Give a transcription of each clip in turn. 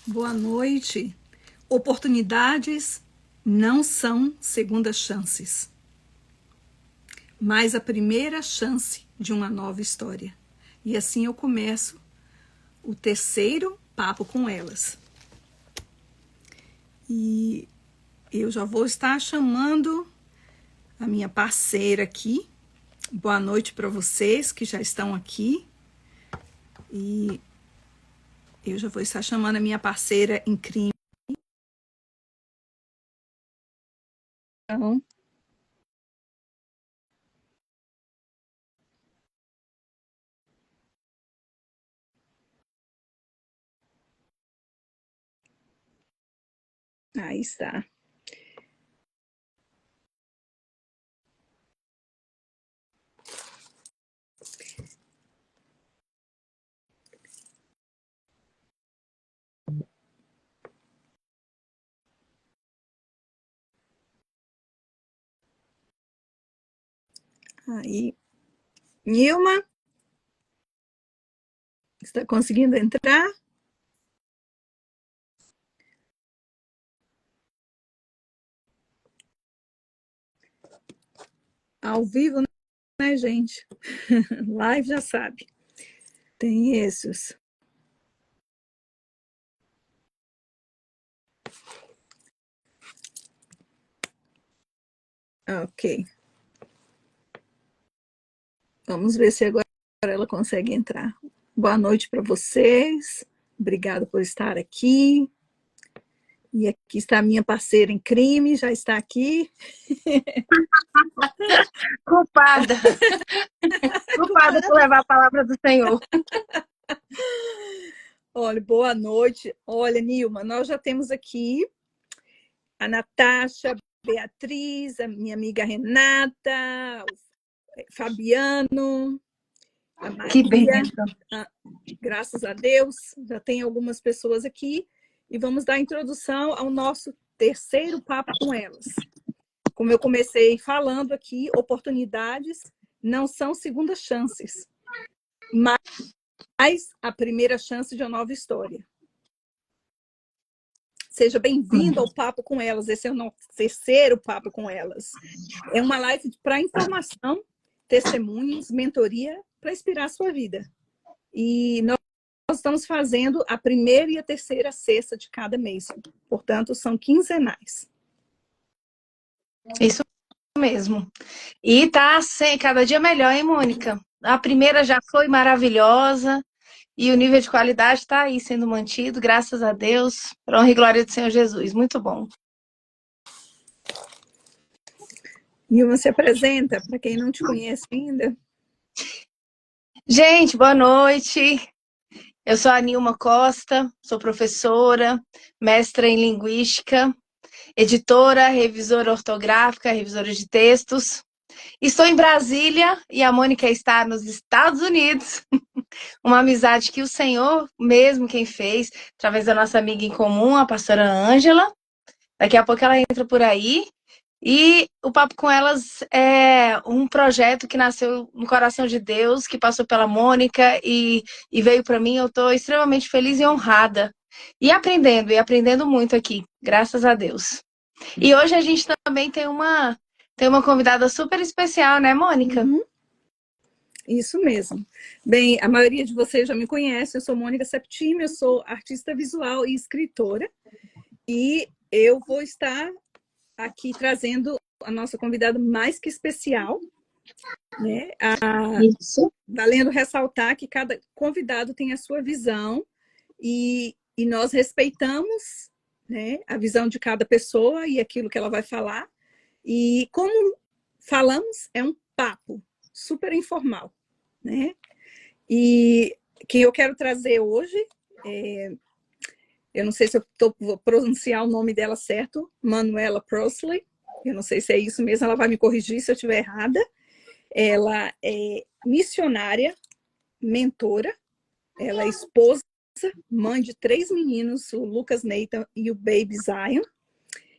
Boa noite. Oportunidades não são segundas chances, mas a primeira chance de uma nova história. E assim eu começo o terceiro papo com elas. E eu já vou estar chamando a minha parceira aqui. Boa noite para vocês que já estão aqui. E eu já vou estar chamando a minha parceira em crime. Então, aí está. Aí, Nilma, está conseguindo entrar? Ao vivo, né, gente? Live já sabe. Tem esses. Ok. Vamos ver se agora ela consegue entrar. Boa noite para vocês. Obrigada por estar aqui. E aqui está a minha parceira em crime, já está aqui. Culpada. Culpada por levar a palavra do Senhor. Olha, boa noite. Olha, Nilma, nós já temos aqui a Natasha, a Beatriz, a minha amiga Renata, o Fabiano, a Que Maria. bênção. Graças a Deus, já tem algumas pessoas aqui. E vamos dar introdução ao nosso terceiro papo com elas. Como eu comecei falando aqui, oportunidades não são segundas chances, mas a primeira chance de uma nova história. Seja bem-vindo ao Papo com Elas. Esse é o nosso terceiro Papo com Elas. É uma live para informação, testemunhos, mentoria, para inspirar a sua vida. E nós estamos fazendo a primeira e a terceira sexta de cada mês. Portanto, são quinzenais. Isso mesmo. E tá cada dia melhor, hein, Mônica? A primeira já foi maravilhosa e o nível de qualidade está aí sendo mantido, graças a Deus, para honra e glória do Senhor Jesus. Muito bom. Nilma, se apresenta para quem não te conhece ainda. Gente, boa noite. Eu sou a Nilma Costa, sou professora, mestra em linguística, editora, revisora ortográfica, revisora de textos. Estou em Brasília e a Mônica está nos Estados Unidos. Uma amizade que o Senhor mesmo quem fez, através da nossa amiga em comum, a pastora Ângela. Daqui a pouco ela entra por aí. E o Papo com Elas é um projeto que nasceu no coração de Deus, que passou pela Mônica e veio para mim. Eu estou extremamente feliz e honrada. E aprendendo muito aqui, graças a Deus. E hoje a gente também tem uma convidada super especial, né, Mônica? Uhum. Isso mesmo. Bem, a maioria de vocês já me conhece, eu sou Mônica Septime, eu sou artista visual e escritora. E eu vou estar aqui trazendo a nossa convidada mais que especial, né? Valendo ressaltar que cada convidado tem a sua visão e nós respeitamos, né, a visão de cada pessoa e aquilo que ela vai falar. E como falamos, é um papo super informal, né? E quem eu quero trazer hoje eu não sei se eu vou pronunciar o nome dela certo, Manuela Prosley. Eu não sei se é isso mesmo, ela vai me corrigir se eu estiver errada. Ela é missionária, mentora, ela é esposa, mãe de 3 meninos, o Lucas Nathan e o Baby Zion.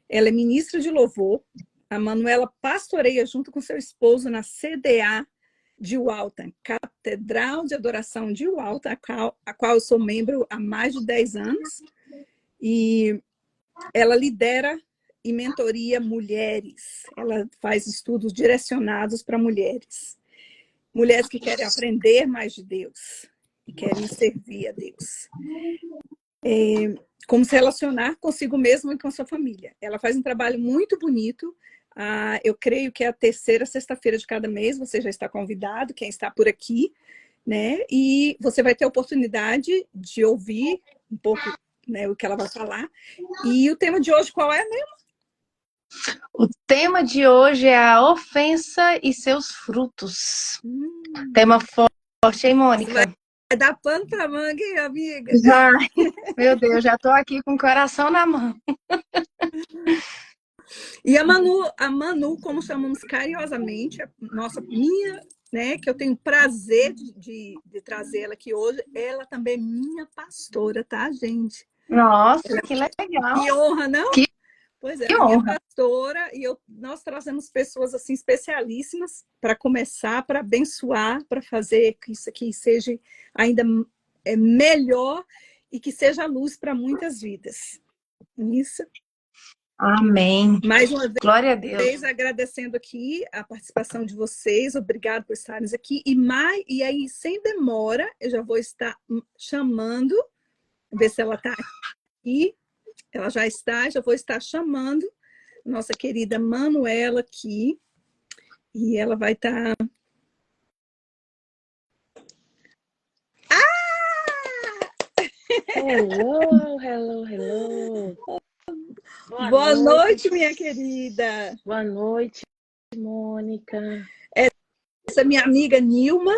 Ela é ministra de louvor. A Manuela pastoreia junto com seu esposo na CDA de Walton, Catedral de Adoração de Walton, a qual eu sou membro há mais de 10 anos. e ela lidera e mentoria mulheres. Ela faz estudos direcionados para mulheres. Mulheres que querem aprender mais de Deus e querem servir a Deus. Como se relacionar consigo mesma e com a sua família. Ela faz um trabalho muito bonito. Eu creio que é a terceira sexta-feira de cada mês. Você já está convidado, quem está por aqui, né? E você vai ter a oportunidade de ouvir um pouco, né, o que ela vai falar. E o tema de hoje qual é mesmo? O tema de hoje é a ofensa e seus frutos. Tema forte, hein, Mônica? Vai dar pano pra manga, hein, amiga? Vai. Meu Deus, já tô aqui com o coração na mão. E a Manu, como chamamos carinhosamente, minha, né, que eu tenho prazer de trazer ela aqui hoje, ela também é minha pastora, tá, gente? Nossa, que legal. Que honra, não? Pois é, que minha honra. pastora, e nós trazemos pessoas assim especialíssimas para começar, para abençoar, para fazer que isso aqui seja ainda melhor e que seja luz para muitais vidas. Isso. Amém. Mais uma vez, glória a Deus. Agradecendo aqui a participação de vocês, obrigado por estarem aqui. E aí, sem demora, eu já vou estar chamando, ver se ela está aqui. Ela já está, já vou estar chamando nossa querida Manuela aqui. E ela vai estar. Hello, hello, hello. Boa noite, minha querida. Boa noite, Mônica. Essa é minha amiga Nilma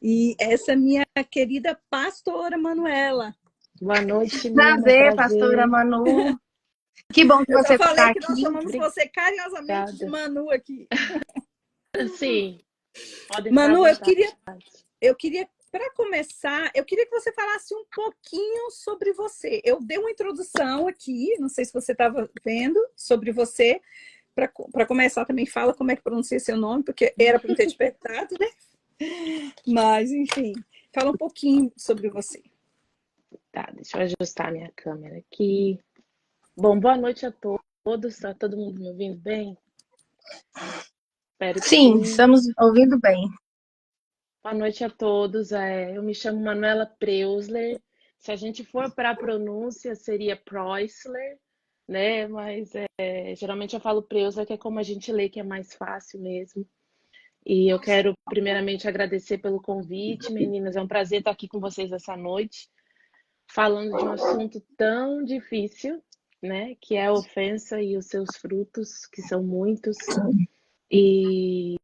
e essa é minha querida pastora Manuela. Boa noite, Nilma. Prazer, pastora Manu. Que bom que você está aqui. Eu falei que nós chamamos você carinhosamente de Manu aqui. Sim. Manu, eu queria para começar, eu queria que você falasse um pouquinho sobre você. Eu dei uma introdução aqui, não sei se você estava vendo, sobre você. Para começar, também fala como é que pronuncia seu nome, porque era para não ter te perguntado, né? Mas, enfim, fala um pouquinho sobre você. Tá, deixa eu ajustar minha câmera aqui. Bom, boa noite a todos. Tá todo mundo me ouvindo bem? Espero que sim, estamos ouvindo bem. Boa noite a todos. Eu me chamo Manuela Preusler. Se a gente for para a pronúncia, seria Preusler, né? Mas geralmente eu falo Preusler, que é como a gente lê, que é mais fácil mesmo. E eu quero primeiramente agradecer pelo convite, meninas. É um prazer estar aqui com vocês essa noite, falando de um assunto tão difícil, né? Que é a ofensa e os seus frutos, que são muitos. E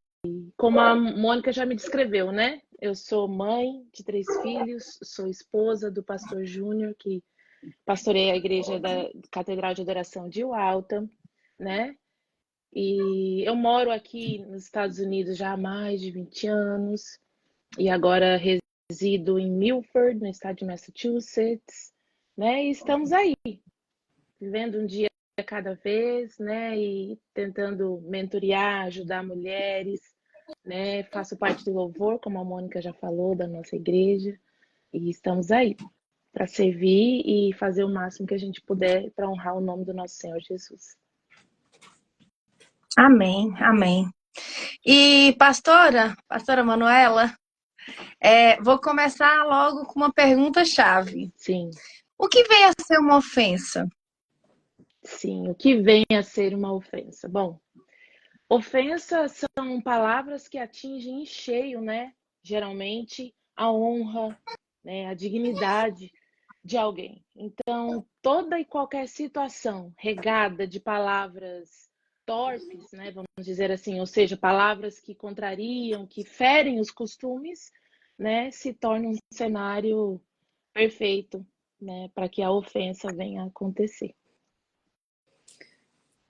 como a Mônica já me descreveu, né? Eu sou mãe de 3 filhos, sou esposa do pastor Júnior, que pastoreia a igreja da Catedral de Adoração de Waltham, né? E eu moro aqui nos Estados Unidos já há mais de 20 anos e agora resido em Milford, no estado de Massachusetts, né? E estamos aí, vivendo um dia a cada vez, né? E tentando mentorear, ajudar mulheres, né? Faço parte do louvor, como a Mônica já falou, da nossa igreja, e estamos aí para servir e fazer o máximo que a gente puder para honrar o nome do nosso Senhor Jesus. Amém, amém. E pastora Manuela, vou começar logo com uma pergunta-chave. Sim. O que vem a ser uma ofensa? Sim, o que vem a ser uma ofensa? Bom, ofensas são palavras que atingem em cheio, né? Geralmente a honra, né? A dignidade de alguém. Então, toda e qualquer situação regada de palavras torpes, né? Vamos dizer assim, ou seja, palavras que contrariam, que ferem os costumes, né? Se torna um cenário perfeito, né? Para que a ofensa venha a acontecer.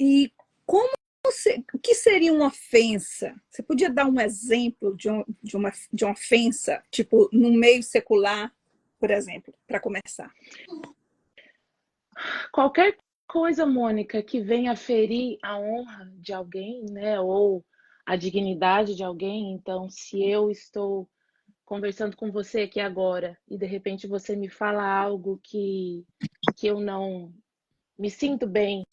E o que seria uma ofensa? Você podia dar um exemplo de uma ofensa, tipo, no meio secular, por exemplo, para começar? Qualquer coisa, Mônica, que venha ferir a honra de alguém, né? Ou a dignidade de alguém. Então, se eu estou conversando com você aqui agora e de repente você me fala algo que que eu não me sinto bem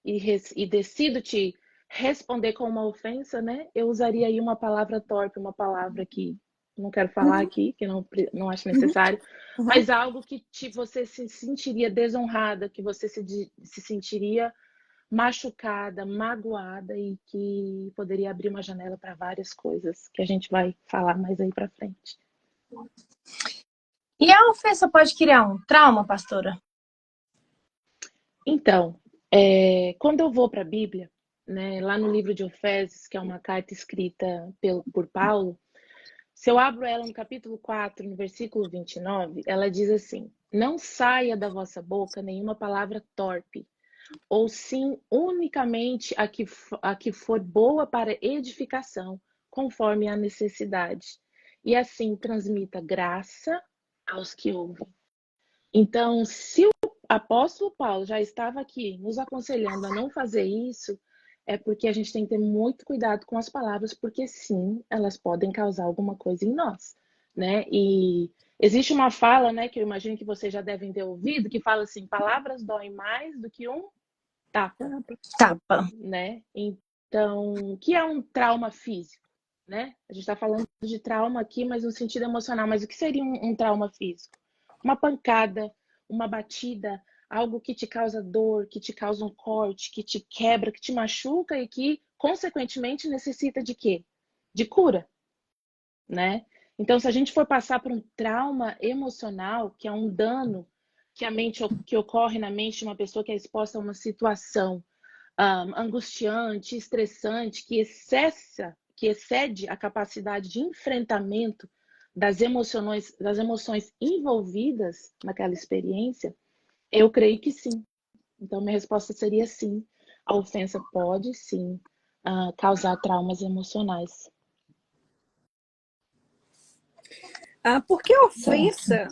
e decido te responder com uma ofensa, né? Eu usaria aí uma palavra torpe, uma palavra que não quero falar Uhum, aqui, que não acho uhum, necessário, uhum. mas algo que você se sentiria desonrada, que você se sentiria machucada, magoada e que poderia abrir uma janela para várias coisas que a gente vai falar mais aí para frente. E a ofensa pode criar um trauma, pastora? Então, quando eu vou para a Bíblia, né, lá no livro de Efésios, que é uma carta escrita por Paulo, se eu abro ela no capítulo 4, no versículo 29, ela diz assim: não saia da vossa boca nenhuma palavra torpe, ou sim unicamente a que for boa para edificação, conforme a necessidade. E assim transmita graça aos que ouvem. Então, se o apóstolo Paulo já estava aqui nos aconselhando a não fazer isso, é porque a gente tem que ter muito cuidado com as palavras, porque sim, elas podem causar alguma coisa em nós, né? E existe uma fala, né, que eu imagino que vocês já devem ter ouvido, que fala assim: palavras doem mais do que um tapa, Tapa. né? Então, o que é um trauma físico, né? A gente está falando de trauma aqui, mas no sentido emocional. Mas o que seria um trauma físico? Uma pancada, uma batida, algo que te causa dor, que te causa um corte, que te quebra, que te machuca e que, consequentemente, necessita de quê? De cura, né? Então, se a gente for passar por um trauma emocional, que é um dano que ocorre na mente de uma pessoa que é exposta a uma situação angustiante, estressante, que excede a capacidade de enfrentamento das emoções envolvidas naquela experiência, eu creio que sim. Então, minha resposta seria sim. A ofensa pode sim causar traumas emocionais. Porque a ofensa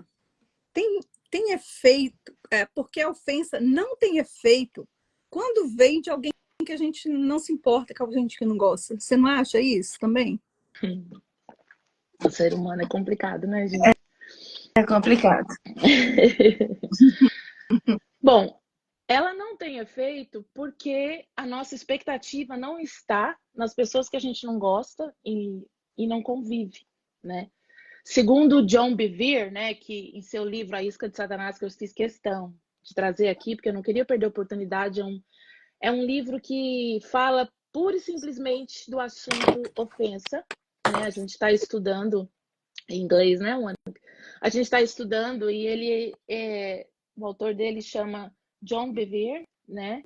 tem efeito, porque a ofensa não tem efeito quando vem de alguém que a gente não se importa, com a gente que não gosta. Você não acha isso também? O ser humano é complicado, né, gente? É complicado. Bom, ela não tem efeito porque a nossa expectativa não está nas pessoas que a gente não gosta e não convive, né? Segundo John Bevere, né, que em seu livro A Isca de Satanás, que eu fiz questão de trazer aqui, porque eu não queria perder a oportunidade, é um livro que fala pura e simplesmente do assunto ofensa, né? A gente está estudando em inglês, né, Mônica? A gente está estudando e o autor dele chama John Bevere, né?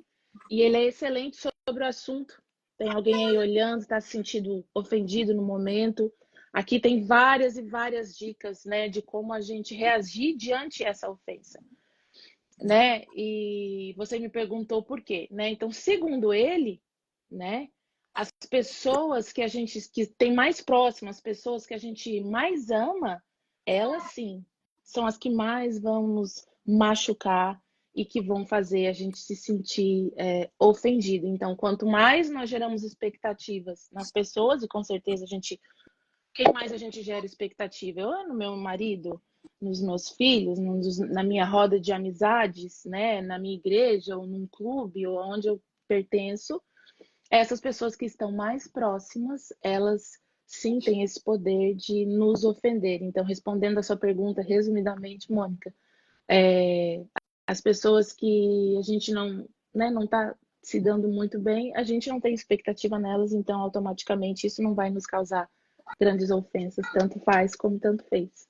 E ele é excelente sobre o assunto. Tem alguém aí olhando, está se sentindo ofendido no momento. Aqui tem várias e várias dicas, né, de como a gente reagir diante essa ofensa, né? E você me perguntou por quê, né? Então, segundo ele, né, as pessoas que tem mais próximas, as pessoas que a gente mais ama, elas sim são as que mais vão nos machucar e que vão fazer a gente se sentir ofendido. Então, quanto mais nós geramos expectativas nas pessoas, e com certeza quem mais a gente gera expectativa? Eu no meu marido, nos meus filhos, na minha roda de amizades, né, na minha igreja, ou num clube, ou onde eu pertenço. Essas pessoas que estão mais próximas, elas sim têm esse poder de nos ofender. Então, respondendo a sua pergunta resumidamente, Mônica, as pessoas que a gente não está se dando muito bem, a gente não tem expectativa nelas, então automaticamente isso não vai nos causar grandes ofensas, tanto faz como tanto fez.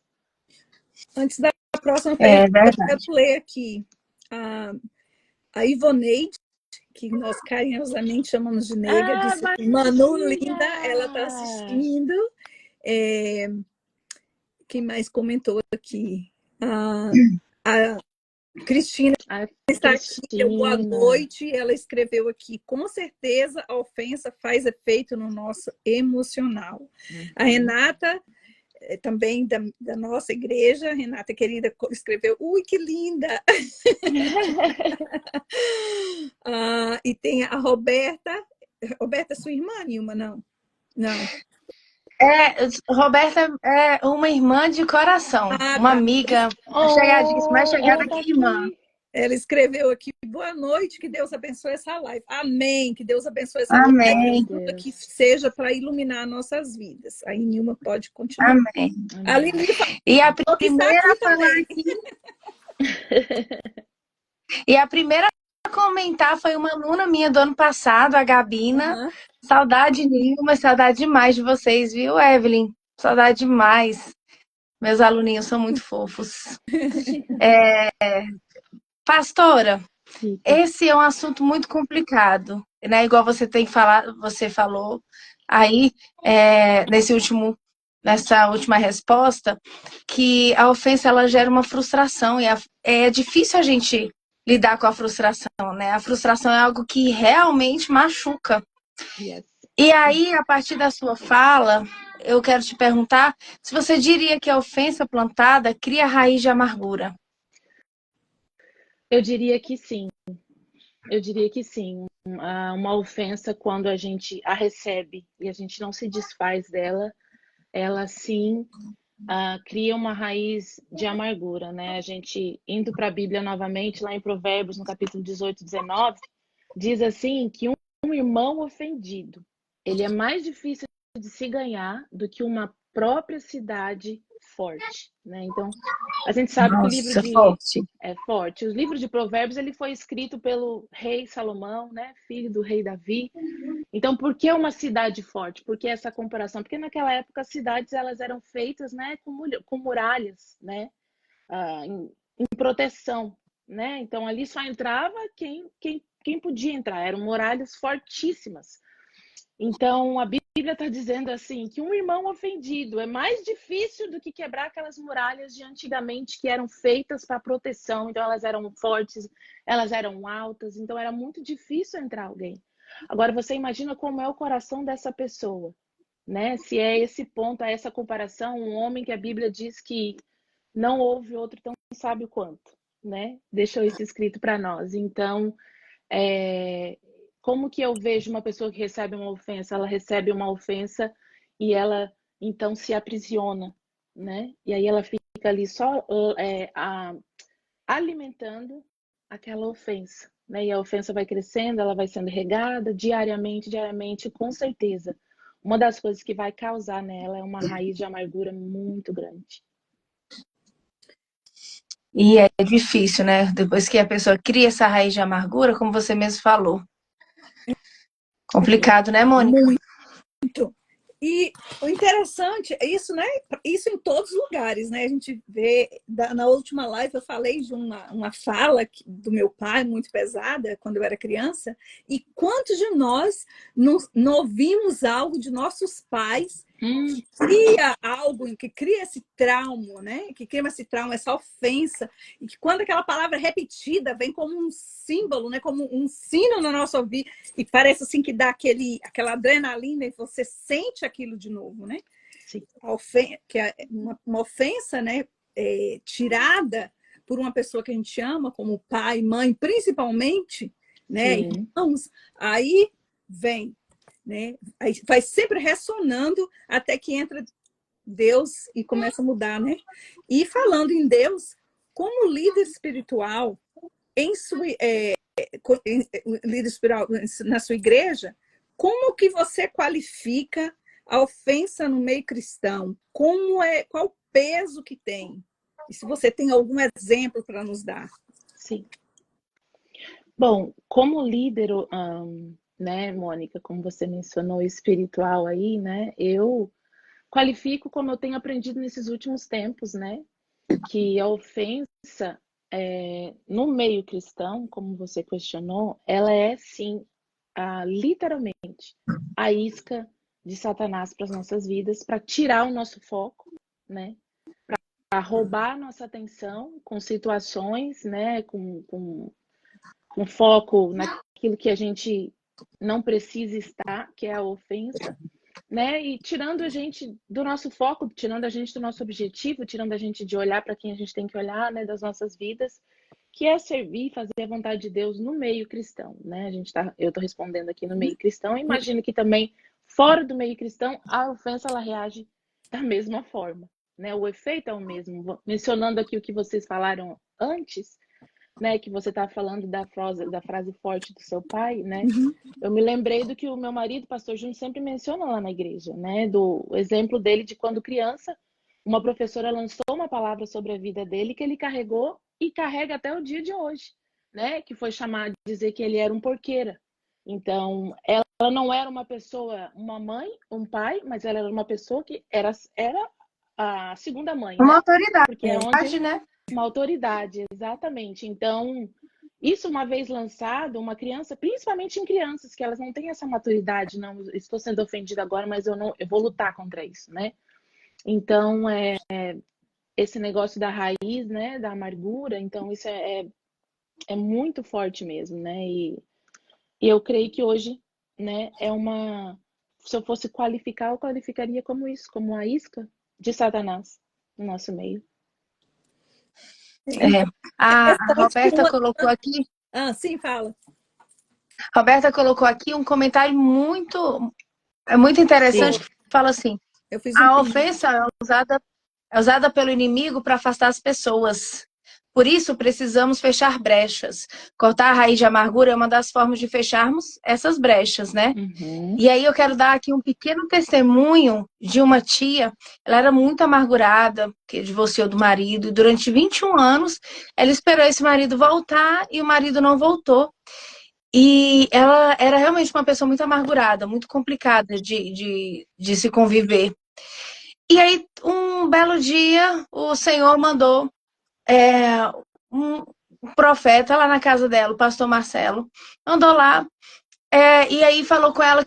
Antes da próxima É pergunta, eu quero verdade. ler aqui a Ivoneide, que nós carinhosamente chamamos de nega, Ah, disse assim, Manu, linda, ela está Marcinha! assistindo. Quem mais comentou aqui? A Cristina A está aqui, deu boa Cristina. noite. Ela escreveu aqui: com certeza a ofensa faz efeito no nosso emocional. A Renata, também da nossa igreja, Renata querida, escreveu: ui, que linda! E tem a Roberta. Roberta é sua irmã, Nilma? Não. Não. Roberta é uma irmã de coração, uma Tá. amiga chegadíssima, mais Oh, chegada ela tá que irmã. aqui. Ela escreveu aqui, boa noite, que Deus abençoe essa live. Amém, que Deus abençoe essa Amém. live, que seja para iluminar nossas vidas. Aí Nilma pode continuar. Amém. A Lili E a falou que está primeira aqui também. E a primeira a comentar foi uma aluna minha do ano passado, a Gabina. Saudade nenhuma, saudade demais de vocês, viu, Evelyn? Saudade demais. Meus aluninhos são muito fofos. Pastora, esse é um assunto muito complicado, né? Igual você tem falado, você falou aí nessa última resposta, que a ofensa ela gera uma frustração e é difícil a gente lidar com a frustração, né? A frustração é algo que realmente machuca. Yes. E aí, a partir da sua fala, eu quero te perguntar se você diria que a ofensa plantada cria raiz de amargura. Eu diria que sim. Eu diria que sim. Uma ofensa, quando a gente a recebe e a gente não se desfaz dela, ela sim cria uma raiz de amargura, né? A gente, indo para a Bíblia novamente, lá em Provérbios, no capítulo 18, 19, diz assim que um irmão ofendido, ele é mais difícil de se ganhar do que uma própria cidade forte, né? Então, a gente sabe que o livro forte. é forte. O livro de Provérbios ele foi escrito pelo rei Salomão, né? Filho do rei Davi. Então, por que uma cidade forte? Por que essa comparação? Porque naquela época as cidades elas eram feitas, né, com muralhas, né, em proteção, né? Então ali só entrava quem podia entrar. Eram muralhas fortíssimas. Então, a Bíblia está dizendo assim que um irmão ofendido é mais difícil do que quebrar aquelas muralhas de antigamente que eram feitas para proteção. Então, elas eram fortes, elas eram altas, então era muito difícil entrar alguém. Agora, você imagina como é o coração dessa pessoa, né? Se é esse ponto, a essa comparação, um homem que a Bíblia diz que não houve outro tão sábio quanto, né? Deixou isso escrito para nós. Então, como que eu vejo uma pessoa que recebe uma ofensa? Ela recebe uma ofensa e ela então se aprisiona, né? E aí ela fica ali só alimentando aquela ofensa, né? E a ofensa vai crescendo, ela vai sendo regada diariamente, com certeza. Uma das coisas que vai causar nela é uma raiz de amargura muito grande. E é difícil, né? Depois que a pessoa cria essa raiz de amargura, como você mesmo falou. Complicado, né, Mônica? Muito. E o interessante é isso, né? Isso em todos os lugares, né? A gente vê, na última live eu falei de uma fala do meu pai, muito pesada, quando eu era criança, e quantos de nós não ouvimos algo de nossos pais que cria algo, que cria esse trauma, né? Que cria esse trauma, essa ofensa, e que quando aquela palavra repetida vem como um símbolo, né? Como um sino no nosso ouvido, e parece assim que dá aquela adrenalina e você sente aquilo de novo, né? Sim. Que é uma ofensa, né? Tirada por uma pessoa que a gente ama, como pai, mãe, principalmente, né? Irmãos, aí vem, né? Aí vai sempre ressonando até que entra Deus e começa a mudar, né? E falando em Deus, como líder espiritual líder espiritual na sua igreja, como que você qualifica a ofensa no meio cristão? Qual o peso que tem? E se você tem algum exemplo para nos dar? Sim. Bom, como líder, né, Mônica, como você mencionou, espiritual aí, né, eu qualifico como eu tenho aprendido nesses últimos tempos, né, que a ofensa no meio cristão, como você questionou, ela é sim, literalmente, a isca de Satanás para as nossas vidas, para tirar o nosso foco, né, para roubar a nossa atenção com situações, né, com foco naquilo que a gente não precisa estar, que é a ofensa, né? E tirando a gente do nosso foco, tirando a gente do nosso objetivo, tirando a gente de olhar para quem a gente tem que olhar, né, das nossas vidas, que é servir, fazer a vontade de Deus no meio cristão, né? Eu estou respondendo aqui no meio cristão, imagino que também fora do meio cristão a ofensa ela reage da mesma forma, né? O efeito é o mesmo. Mencionando aqui o que vocês falaram antes, né, que você tá falando da frase forte do seu pai, né? Eu me lembrei do que o meu marido, pastor Júnior, sempre menciona lá na igreja, né? Do exemplo dele de quando criança, uma professora lançou uma palavra sobre a vida dele que ele carregou e carrega até o dia de hoje, né? Que foi chamar de dizer que ele era um porqueira. Então, ela não era uma pessoa, uma mãe, um pai, mas ela era uma pessoa que era a segunda mãe, Uma né? autoridade, Porque é onde né? uma autoridade, exatamente. Então, isso uma vez lançado, uma criança, principalmente em crianças que elas não têm essa maturidade, não estou sendo ofendida agora, mas eu vou lutar contra isso, né? Então, esse negócio da raiz, né, da amargura, então isso é muito forte mesmo, né? E eu creio que hoje, né, se eu fosse qualificar, eu qualificaria como isso, como a isca de Satanás no nosso meio. A Roberta colocou aqui. Sim, fala. Roberta colocou aqui um comentário muito interessante. Sim. Que fala assim: a ofensa é usada pelo inimigo para afastar as pessoas. Por isso, precisamos fechar brechas. Cortar a raiz de amargura é uma das formas de fecharmos essas brechas, né? E aí eu quero dar aqui um pequeno testemunho de uma tia. Ela era muito amargurada, que divorciou do marido, e durante 21 anos ela esperou esse marido voltar e o marido não voltou. E ela era realmente uma pessoa muito amargurada, muito complicada de se conviver. E aí, um belo dia, o Senhor mandou um profeta lá na casa dela, o pastor Marcelo, mandou lá, e aí falou com ela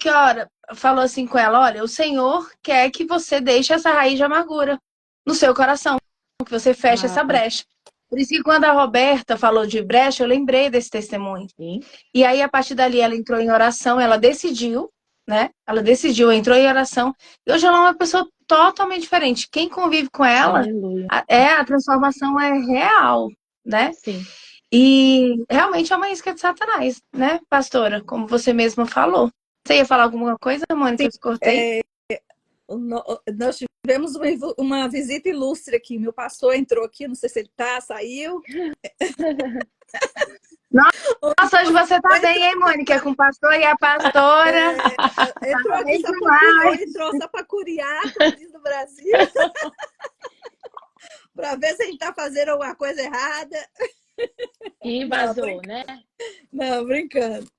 falou assim com ela: olha, o Senhor quer que você deixe essa raiz de amargura no seu coração, que você feche essa brecha. Por isso que quando a Roberta falou de brecha, eu lembrei desse testemunho. Sim. E aí, a partir dali, ela entrou em oração, ela decidiu, né? Ela decidiu, entrou em oração. E hoje ela é uma pessoa totalmente diferente. Quem convive com ela, a transformação é real, né? Sim. E realmente é uma isca de Satanás, né, pastora? Como você mesma falou. Você ia falar alguma coisa, Mônica? Eu te cortei? Nós tivemos uma visita ilustre aqui. Meu pastor entrou aqui, não sei se ele saiu. Nossa, hoje você tá bem, hein, Mônica? Com o pastor e a pastora. Entrou aqui só para curiar, como diz no Brasil. Para ver se a gente está fazendo alguma coisa errada. E vazou, né? Não, brincando.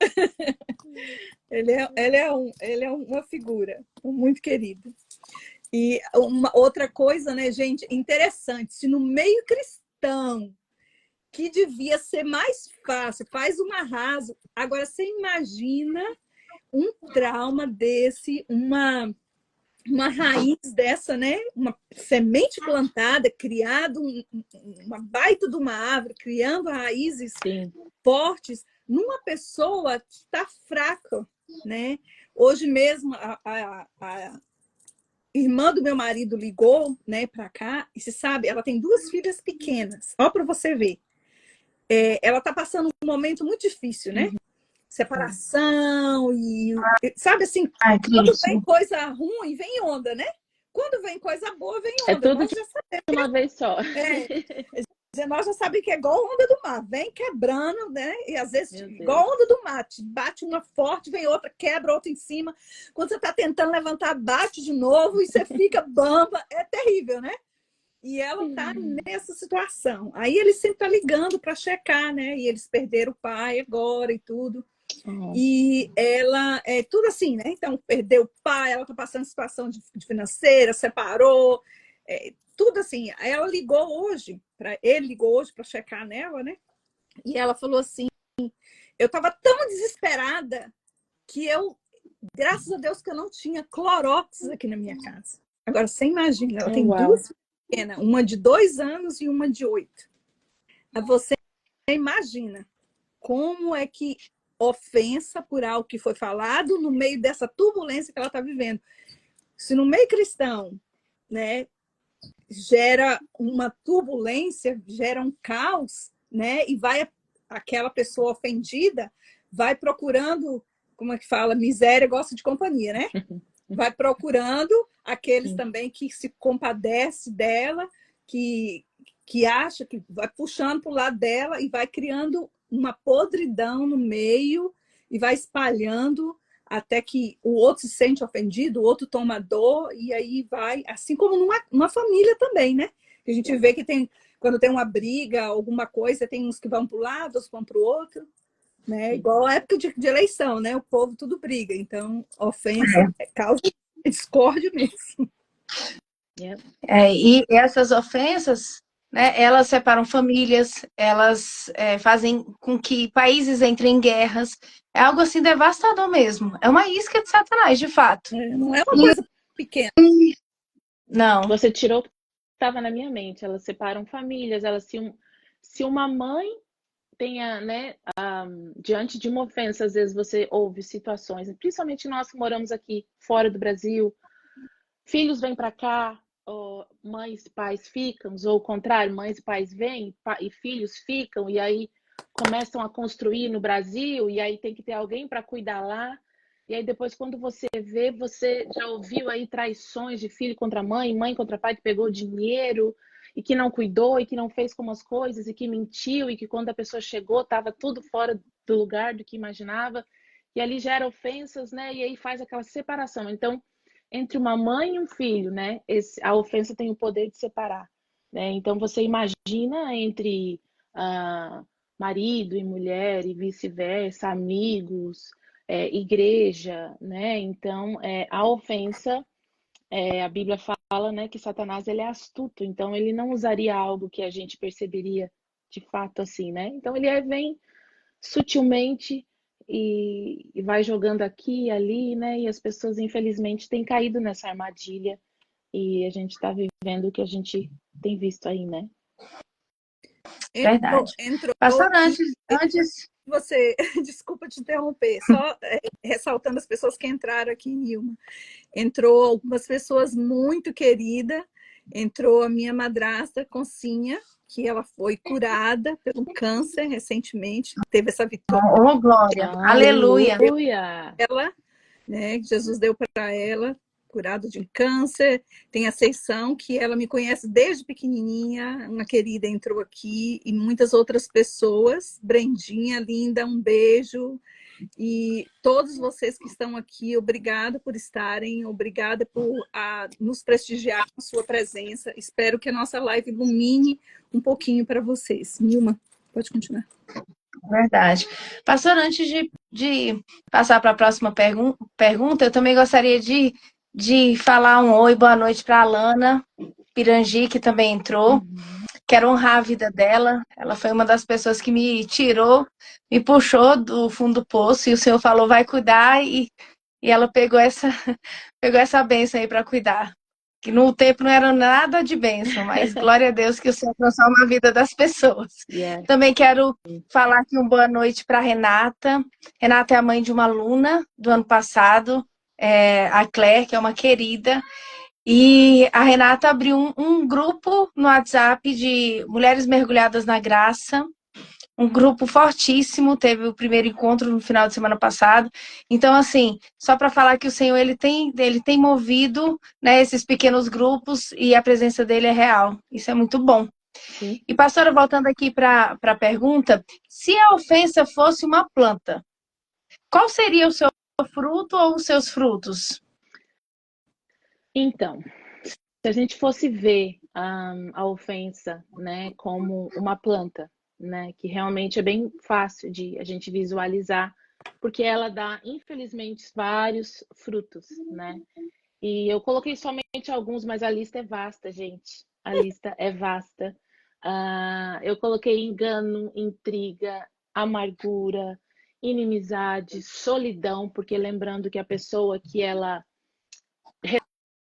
Ele é uma figura muito querida. E uma outra coisa, né, gente, interessante, se no meio cristão, que devia ser mais fácil, faz um arraso. Agora, você imagina um trauma desse, uma raiz dessa, né? Uma semente plantada, criado uma baita de uma árvore, criando raízes fortes numa pessoa que está fraca, né? Hoje mesmo, a irmã do meu marido ligou, né, para cá, e você sabe, ela tem 2 filhas pequenas, ó, para você ver. Ela está passando um momento muito difícil, né? Separação e sabe assim, quando vem coisa ruim, vem onda, né? Quando vem coisa boa, vem onda. É tudo nós já sabemos de uma vez só. Nós já sabemos que é igual onda do mar, vem quebrando, né? E às vezes, igual onda do mar, bate uma forte, vem outra, quebra outra em cima. Quando você está tentando levantar, bate de novo e você fica bamba. É terrível, né? E ela está nessa situação. Aí eles sempre estão ligando para checar, né? E eles perderam o pai agora e tudo. E ela é tudo assim, né? Então, perdeu o pai, ela está passando situação de financeira, separou, tudo assim. Aí ela ele ligou hoje para checar nela, né? E ela falou assim: eu estava tão desesperada que graças a Deus que eu não tinha Clorox aqui na minha casa. Agora, você imagina, ela tem 2 pequenas, uma de 2 anos e uma de 8. Você imagina como é que ofensa por algo que foi falado no meio dessa turbulência que ela está vivendo. Se no meio cristão, né, gera uma turbulência, gera um caos, né, e aquela pessoa ofendida vai procurando, como é que fala, miséria gosta de companhia, né? Vai procurando aqueles também que se compadece dela, que que acha que vai puxando para o lado dela e vai criando uma podridão no meio e vai espalhando até que o outro se sente ofendido, o outro toma dor, e aí vai, assim como numa família também, né? A gente vê que quando tem uma briga, alguma coisa, tem uns que vão para um lado, outros vão para o outro, né? Igual a época de eleição, né? O povo tudo briga, então ofensa causa discórdia mesmo. E essas ofensas, né, elas separam famílias, elas fazem com que países entrem em guerras. É algo assim devastador mesmo. É uma isca de Satanás, de fato. Não é uma coisa pequena. Não. Você tirou o que estava na minha mente. Elas separam famílias. Se uma mãe tenha, né, diante de uma ofensa, às vezes você ouve situações, principalmente nós que moramos aqui fora do Brasil, filhos vêm para cá, mães e pais ficam, ou o contrário, mães e pais vêm e filhos ficam, e aí começam a construir no Brasil, e aí tem que ter alguém para cuidar lá. E aí depois, quando você vê, você já ouviu aí traições de filho contra mãe, mãe contra pai que pegou dinheiro e que não cuidou e que não fez como as coisas e que mentiu e que quando a pessoa chegou estava tudo fora do lugar do que imaginava. E ali gera ofensas, né? E aí faz aquela separação. Então, entre uma mãe e um filho, né? A ofensa tem o poder de separar, né? Então, você imagina entre marido e mulher e vice-versa, amigos, igreja, né? Então, a ofensa, a Bíblia fala, né, que Satanás ele é astuto, então ele não usaria algo que a gente perceberia de fato assim, né? Então ele vem sutilmente e vai jogando aqui e ali, né? E as pessoas, infelizmente, têm caído nessa armadilha e a gente está vivendo o que a gente tem visto aí, né? Verdade. Entrou Pastor, antes... Você, desculpa te interromper, só ressaltando as pessoas que entraram aqui, Nilma. Entrou algumas pessoas muito queridas, entrou a minha madrasta, Concinha, que ela foi curada pelo câncer recentemente, teve essa vitória. Oh, glória! Aleluia! Ela, né, Jesus deu para ela, curado de câncer. Tem a Seição, que ela me conhece desde pequenininha, uma querida entrou aqui, e muitas outras pessoas. Brendinha, linda, um beijo. E todos vocês que estão aqui, obrigada por estarem, obrigada por nos prestigiar com sua presença. Espero que a nossa live ilumine um pouquinho para vocês. Nilma, pode continuar. Verdade. Pastor, antes de passar para a próxima pergunta, eu também gostaria de falar um oi, boa noite para a Alana Pirangi, que também entrou. Quero honrar a vida dela. Ela foi uma das pessoas que me tirou, me puxou do fundo do poço, e o Senhor falou, vai cuidar, e ela pegou essa bênção aí para cuidar. Que no tempo não era nada de bênção, mas glória a Deus que o Senhor transforma a vida das pessoas. Yeah. Também quero falar aqui uma boa noite para Renata. Renata é a mãe de uma aluna do ano passado, a Claire, que é uma querida. E a Renata abriu um grupo no WhatsApp de Mulheres Mergulhadas na Graça. Um grupo fortíssimo, teve o primeiro encontro no final de semana passado. Então, assim, só para falar que o Senhor ele tem movido, né, esses pequenos grupos e a presença dele é real. Isso é muito bom. Sim. E, pastora, voltando aqui para a pergunta, se a ofensa fosse uma planta, qual seria o seu fruto ou os seus frutos? Então, se a gente fosse ver a ofensa, né, como uma planta, né, que realmente é bem fácil de a gente visualizar, porque ela dá, infelizmente, vários frutos, né? E eu coloquei somente alguns, mas a lista é vasta, gente. A lista é vasta. Eu coloquei engano, intriga, amargura, inimizade, solidão, porque lembrando que a pessoa que ela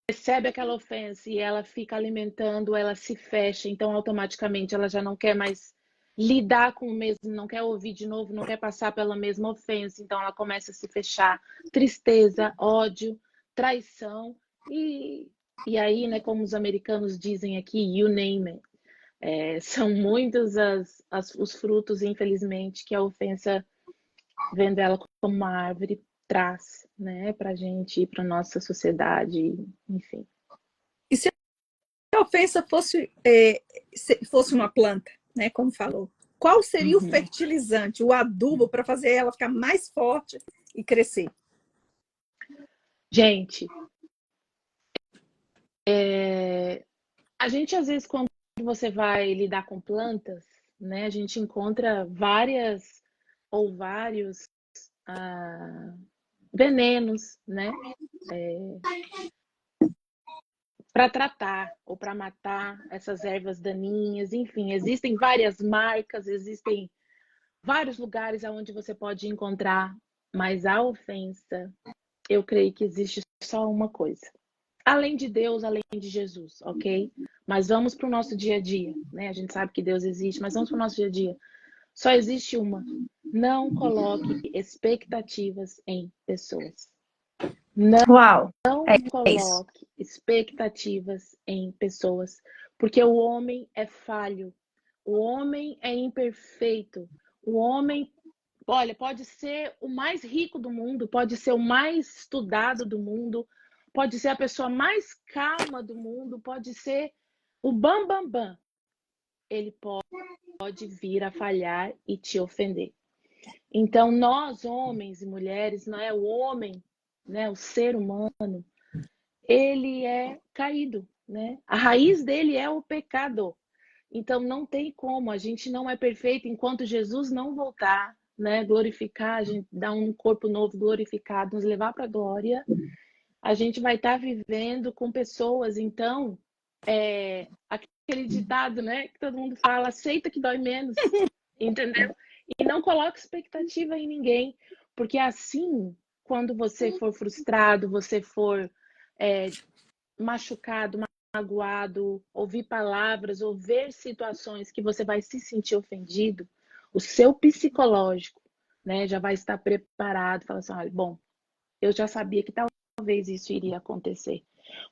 recebe aquela ofensa e ela fica alimentando, ela se fecha, então automaticamente ela já não quer mais lidar com o mesmo, não quer ouvir de novo, não quer passar pela mesma ofensa, então ela começa a se fechar. Tristeza, ódio, traição e aí, né, como os americanos dizem aqui, you name it. São muitos os frutos, infelizmente, que a ofensa, vendo ela como uma árvore, traz, né, para a gente, para nossa sociedade, enfim. E se a a ofensa fosse uma planta, né, como falou, qual seria o fertilizante, o adubo para fazer ela ficar mais forte e crescer? Gente, a gente às vezes quando você vai lidar com plantas, né, a gente encontra vários venenos, né, para tratar ou para matar essas ervas daninhas. Enfim, existem várias marcas, existem vários lugares onde você pode encontrar, mas a ofensa, eu creio que existe só uma coisa. Além de Deus, além de Jesus, ok? Mas vamos para o nosso dia a dia, né? A gente sabe que Deus existe, mas vamos para o nosso dia a dia. Só existe uma. Não coloque expectativas em pessoas. Uau! Não coloque expectativas em pessoas, porque o homem é falho, o homem é imperfeito, o homem, olha, pode ser o mais rico do mundo, pode ser o mais estudado do mundo, pode ser a pessoa mais calma do mundo, pode ser o bam bam bam. Ele pode vir a falhar e te ofender. Então, nós, homens e mulheres, não é o homem, né, o ser humano, ele é caído, né? A raiz dele é o pecado. Então não tem como, a gente não é perfeito enquanto Jesus não voltar, né? Glorificar, a gente dar um corpo novo glorificado, nos levar para a glória, a gente vai estar vivendo com pessoas. Então, aquele ditado, né, que todo mundo fala, aceita que dói menos, entendeu? E não coloque expectativa em ninguém, porque assim, quando você for frustrado, você for machucado, magoado, ouvir palavras ou ver situações que você vai se sentir ofendido, o seu psicológico, né, já vai estar preparado, fala assim, olha, bom, eu já sabia que talvez isso iria acontecer.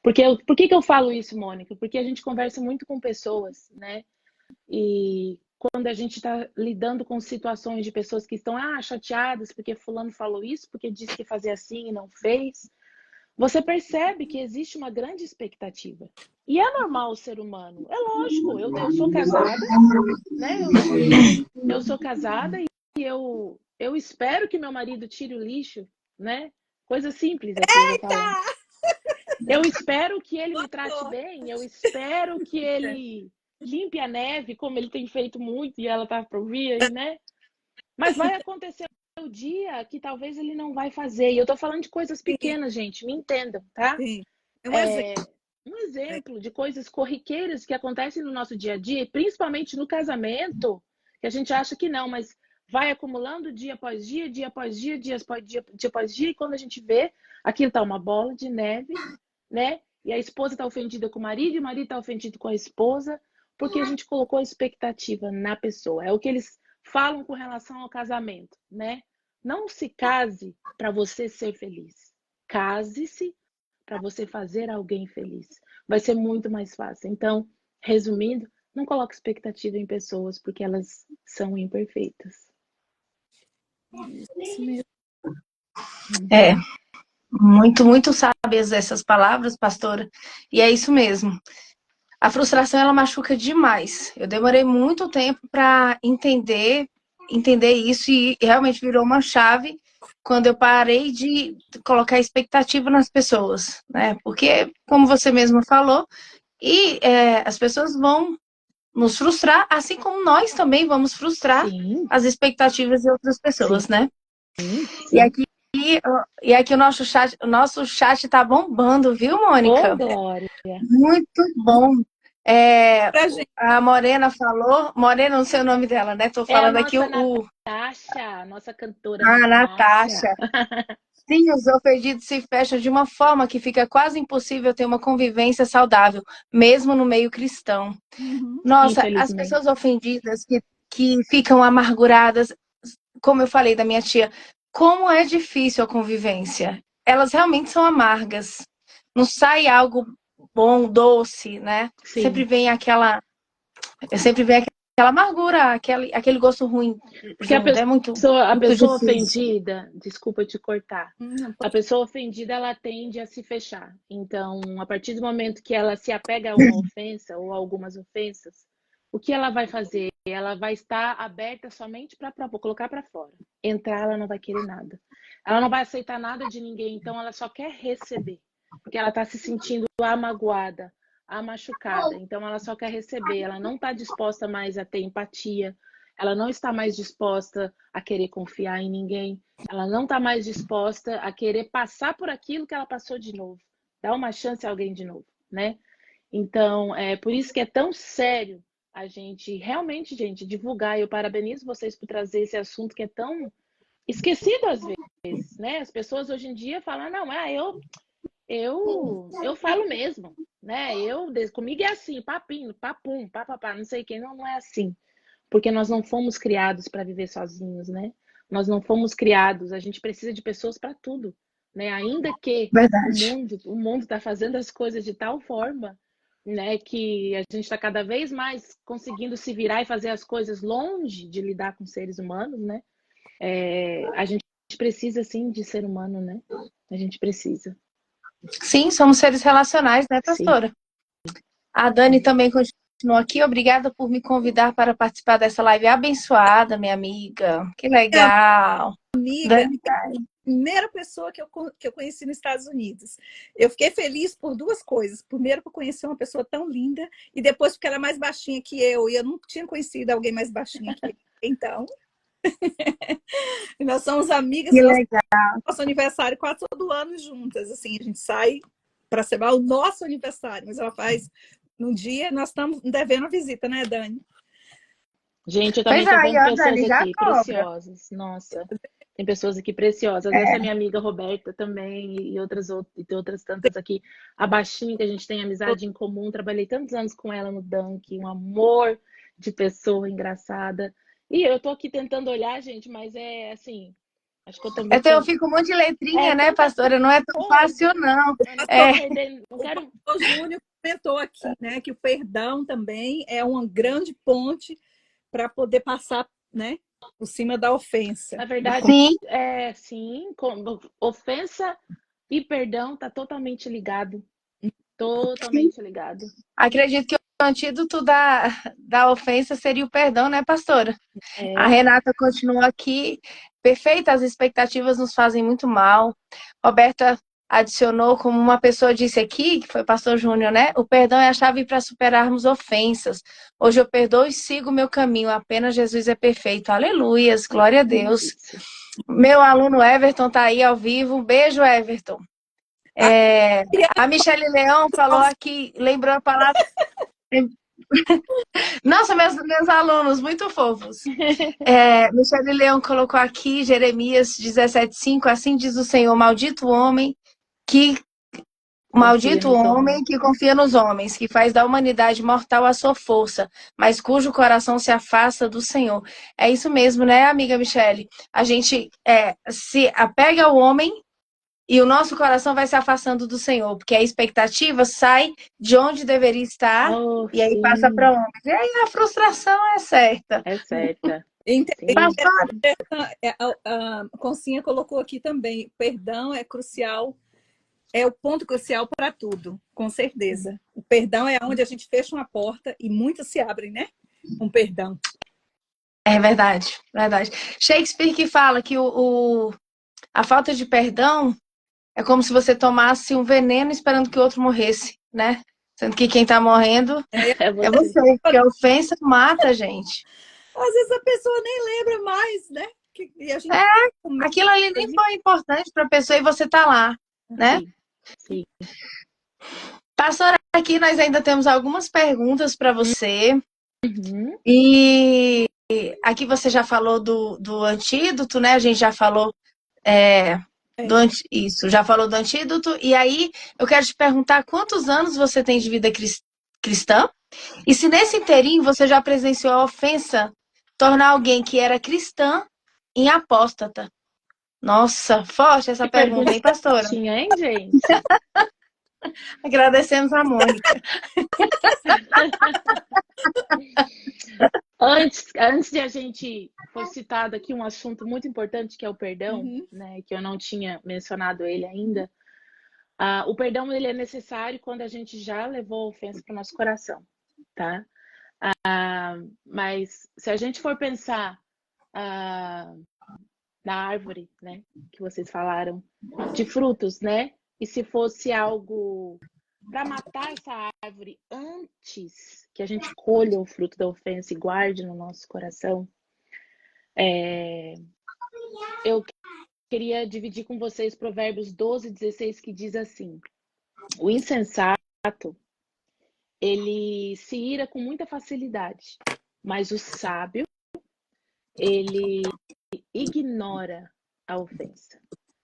Por que eu falo isso, Mônica? Porque a gente conversa muito com pessoas, né? E quando a gente está lidando com situações de pessoas que estão chateadas porque fulano falou isso, porque disse que fazia assim e não fez, você percebe que existe uma grande expectativa. E é normal o ser humano. É lógico, eu sou casada, né? Eu sou casada e eu espero que meu marido tire o lixo, né? Coisa simples aqui, eu tô falando. Eu espero que ele me trate bem, eu espero que ele limpe a neve, como ele tem feito muito, e ela tá para ouvir aí, né? Mas vai acontecer o dia que talvez ele não vai fazer. E eu tô falando de coisas pequenas, gente, me entendam, tá? Sim. É um exemplo. Um exemplo de coisas corriqueiras que acontecem no nosso dia a dia, e principalmente no casamento, que a gente acha que não, mas vai acumulando dia após dia, dia após dia, dia após dia, e quando a gente vê, aquilo tá uma bola de neve, né? E a esposa tá ofendida com o marido, e o marido tá ofendido com a esposa, porque a gente colocou expectativa na pessoa. É o que eles falam com relação ao casamento, né? Não se case para você ser feliz. Case-se para você fazer alguém feliz. Vai ser muito mais fácil. Então, resumindo, não coloque expectativa em pessoas porque elas são imperfeitas. Isso mesmo. Muito, muito sábias essas palavras, pastora. E é isso mesmo. A frustração, ela machuca demais. Eu demorei muito tempo para entender isso e realmente virou uma chave quando eu parei de colocar expectativa nas pessoas, né? Porque, como você mesma falou, as pessoas vão nos frustrar, assim como nós também vamos frustrar as expectativas de outras pessoas, né? E aqui o nosso chat tá bombando, viu, Mônica? Ô, Glória! Muito bom. A Morena falou, Morena, não sei o nome dela, né? Tô falando aqui Natasha, nossa cantora Natasha. Sim, os ofendidos se fecham de uma forma que fica quase impossível ter uma convivência saudável, mesmo no meio cristão. Nossa, as pessoas ofendidas que ficam amarguradas, como eu falei da minha tia, como é difícil a convivência. Elas realmente são amargas. Não sai algo bom, doce, né? Sim. Sempre vem aquela aquela amargura, aquele gosto ruim Porque a junto. É a muito pessoa difícil. ofendida, desculpa te cortar, a pessoa ofendida ela tende a se fechar. Então, a partir do momento que ela se apega a uma ofensa ou a algumas ofensas, o que ela vai fazer? Ela vai estar aberta somente para colocar para fora. Entrar, ela não vai querer nada. Ela não vai aceitar nada de ninguém, então ela só quer receber, porque ela está se sentindo amagoada, machucada. Então, ela só quer receber. Ela não está disposta mais a ter empatia. Ela não está mais disposta a querer confiar em ninguém. Ela não está mais disposta a querer passar por aquilo que ela passou de novo. Dar uma chance a alguém de novo, né? Então, é por isso que é tão sério a gente realmente, gente, divulgar. Eu parabenizo vocês por trazer esse assunto que é tão esquecido às vezes, né? As pessoas hoje em dia falam, não, eu falo mesmo, né? Comigo é assim, papinho, papum, papapá, não sei quem, não é assim. Porque nós não fomos criados para viver sozinhos, né? Nós não fomos criados, a gente precisa de pessoas para tudo, né? Ainda que Verdade. o mundo está fazendo as coisas de tal forma, né, que a gente está cada vez mais conseguindo se virar e fazer as coisas longe de lidar com seres humanos, né? A gente precisa sim de ser humano, né? A gente precisa. Sim, somos seres relacionais, né, Sim. pastora? A Dani também continua aqui. Obrigada por me convidar para participar dessa live abençoada, minha amiga. Que legal. Amiga, Dani, primeira pessoa que eu conheci nos Estados Unidos. Eu fiquei feliz por duas coisas. Primeiro, por conhecer uma pessoa tão linda, e depois, porque ela é mais baixinha que eu, e eu nunca tinha conhecido alguém mais baixinha que eu. Então, nós somos amigas, que legal. nosso aniversário quase todo ano juntas. Assim, a gente sai para celebrar o nosso aniversário, mas ela faz num dia, nós estamos devendo a visita, né, Dani? Gente, eu também Pois estou é, vendo a pessoas Dani já aqui cobra. preciosas. Nossa, tem pessoas aqui preciosas. Essa minha amiga Roberta também, e outras tantas aqui. A Baixinha, que a gente tem amizade em comum. Trabalhei tantos anos com ela no Dunk, um amor de pessoa engraçada. E eu tô aqui tentando olhar, gente, mas é assim, acho que eu tô muito. Então eu fico um monte de letrinha, né, pastora? Não é tão fácil, não. Não quero. O Júnior comentou aqui, né, que o perdão também é uma grande ponte para poder passar, né, por cima da ofensa. Na verdade, Sim. Sim, ofensa e perdão tá totalmente ligado. Totalmente ligado. Acredito que o antídoto da ofensa seria o perdão, né, pastora? A Renata continua aqui. Perfeita, as expectativas nos fazem muito mal. Roberta adicionou, como uma pessoa disse aqui, que foi o pastor Júnior, né? O perdão é a chave para superarmos ofensas. Hoje eu perdoo e sigo o meu caminho. Apenas Jesus é perfeito. Aleluias, glória a Deus. Meu aluno Everton está aí ao vivo. Um beijo, Everton. A Michele Leão falou aqui, lembrou a palavra... Nossa, meus alunos, muito fofos. Michele Leão colocou aqui, Jeremias 17,5, assim diz o Senhor, maldito o homem que confia nos homens, que faz da humanidade mortal a sua força, mas cujo coração se afasta do Senhor. É isso mesmo, né, amiga Michele? A gente se apega ao homem e o nosso coração vai se afastando do Senhor, porque a expectativa sai de onde deveria estar e aí passa para onde. E aí a frustração é certa. É certa. A Concinha colocou aqui também, perdão é crucial, é o ponto crucial para tudo, com certeza. O perdão é onde a gente fecha uma porta e muitas se abrem, né? Com perdão. É verdade, verdade. Shakespeare que fala que a falta de perdão é como se você tomasse um veneno esperando que o outro morresse, né? Sendo que quem tá morrendo é você, porque a ofensa mata a gente. Às vezes a pessoa nem lembra mais, né? E a gente... aquilo ali nem foi importante para a pessoa e você tá lá, né? Sim. Pastora, aqui nós ainda temos algumas perguntas para você. Uhum. E aqui você já falou do antídoto, né? A gente já falou já falou do antídoto. E aí eu quero te perguntar quantos anos você tem de vida cristã? E se nesse inteirinho você já presenciou a ofensa tornar alguém que era cristã em apóstata? Nossa, forte essa pergunta, hein, pastora? Hein, gente? Agradecemos a Mônica. Antes de a gente for citado aqui um assunto muito importante que é o perdão, né, que eu não tinha mencionado ele ainda. O perdão ele é necessário quando a gente já levou a ofensa para o nosso coração, tá? Mas se a gente for pensar na árvore, né, que vocês falaram, de frutos, né? E se fosse algo para matar essa árvore antes que a gente colha o fruto da ofensa e guarde no nosso coração, eu queria dividir com vocês Provérbios 12:16, que diz assim: o insensato, ele se ira com muita facilidade, mas o sábio, ele ignora a ofensa.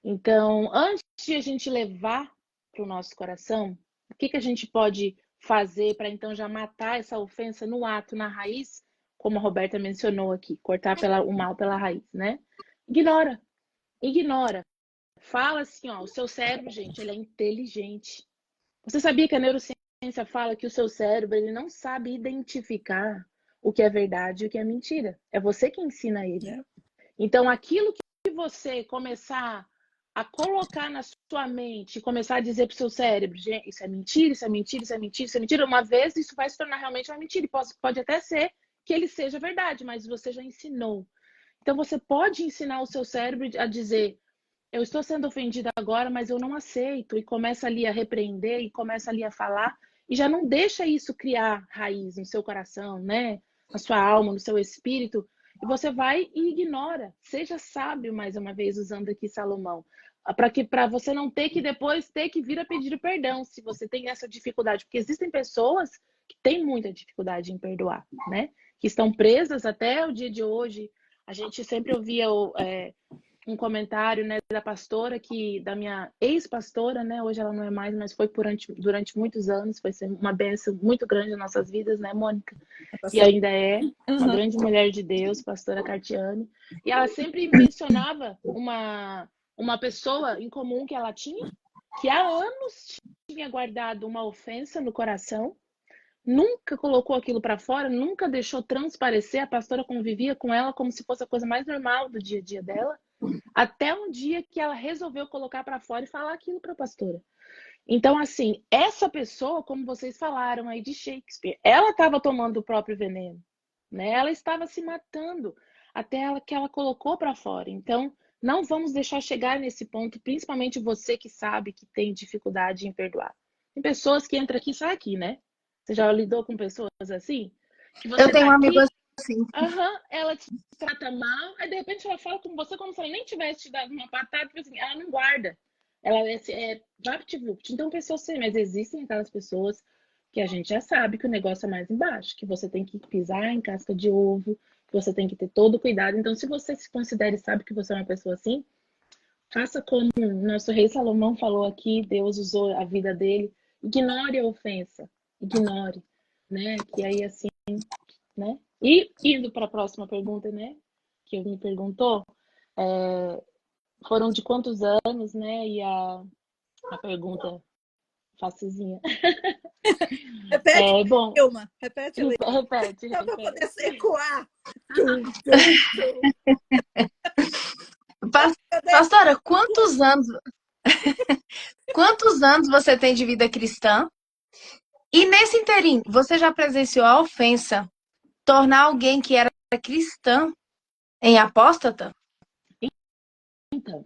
Então, antes de a gente levar para o nosso coração, o que a gente pode fazer para então já matar essa ofensa no ato, na raiz, como a Roberta mencionou aqui, cortar o mal pela raiz, né? Ignora. Fala assim, ó, o seu cérebro, gente, ele é inteligente. Você sabia que a neurociência fala que o seu cérebro, ele não sabe identificar o que é verdade e o que é mentira. É você que ensina ele. Então, aquilo que você começar a colocar na sua mente, começar a dizer para o seu cérebro, gente, isso é mentira, isso é mentira, isso é mentira, isso é mentira, uma vez isso vai se tornar realmente uma mentira. E pode até ser que ele seja verdade, mas você já ensinou. Então, você pode ensinar o seu cérebro a dizer: eu estou sendo ofendida agora, mas eu não aceito. E começa ali a repreender, e começa ali a falar. E já não deixa isso criar raiz no seu coração, né? Na sua alma, no seu espírito. E você vai e ignora. Seja sábio, mais uma vez, usando aqui Salomão. Para você não ter que depois ter que vir a pedir perdão, se você tem essa dificuldade. Porque existem pessoas que têm muita dificuldade em perdoar, né? Que estão presas até o dia de hoje. A gente sempre ouvia um comentário, né, da pastora, da minha ex-pastora, né, hoje ela não é mais, mas foi durante muitos anos, foi uma bênção muito grande nas nossas vidas, né, Mônica? E ainda é uma grande mulher de Deus, pastora Cartiane. E ela sempre mencionava uma pessoa em comum que ela tinha, que há anos tinha guardado uma ofensa no coração, nunca colocou aquilo para fora, nunca deixou transparecer. A pastora convivia com ela como se fosse a coisa mais normal do dia a dia dela, até um dia que ela resolveu colocar para fora e falar aquilo para a pastora. Então, assim, essa pessoa, como vocês falaram aí de Shakespeare, ela estava tomando o próprio veneno, né? Ela estava se matando até que ela colocou para fora. Então, não vamos deixar chegar nesse ponto, principalmente você que sabe que tem dificuldade em perdoar. Tem pessoas que entram aqui e saem aqui, né? Você já lidou com pessoas assim? Que você Eu tenho um tá amigo aqui, assim. ela te trata mal, aí de repente ela fala com você como se ela nem tivesse te dado uma patada, tipo assim, ela não guarda. Ela é vapt-vupt. Então, pessoas assim, mas existem aquelas pessoas que a gente já sabe que o negócio é mais embaixo, que você tem que pisar em casca de ovo, que você tem que ter todo o cuidado. Então, se você se considera e sabe que você é uma pessoa assim, faça como o nosso rei Salomão falou aqui, Deus usou a vida dele. Ignore a ofensa, ignore, né? Que aí assim, né? E indo para a próxima pergunta, né? Que me perguntou, foram de quantos anos, né? E a pergunta facezinha. Repete, Bom, Ilma, repete, repete. só para poder ecoar. Pastora, quantos anos você tem de vida cristã? E nesse inteirinho, você já presenciou a ofensa tornar alguém que era cristã em apóstata? Então,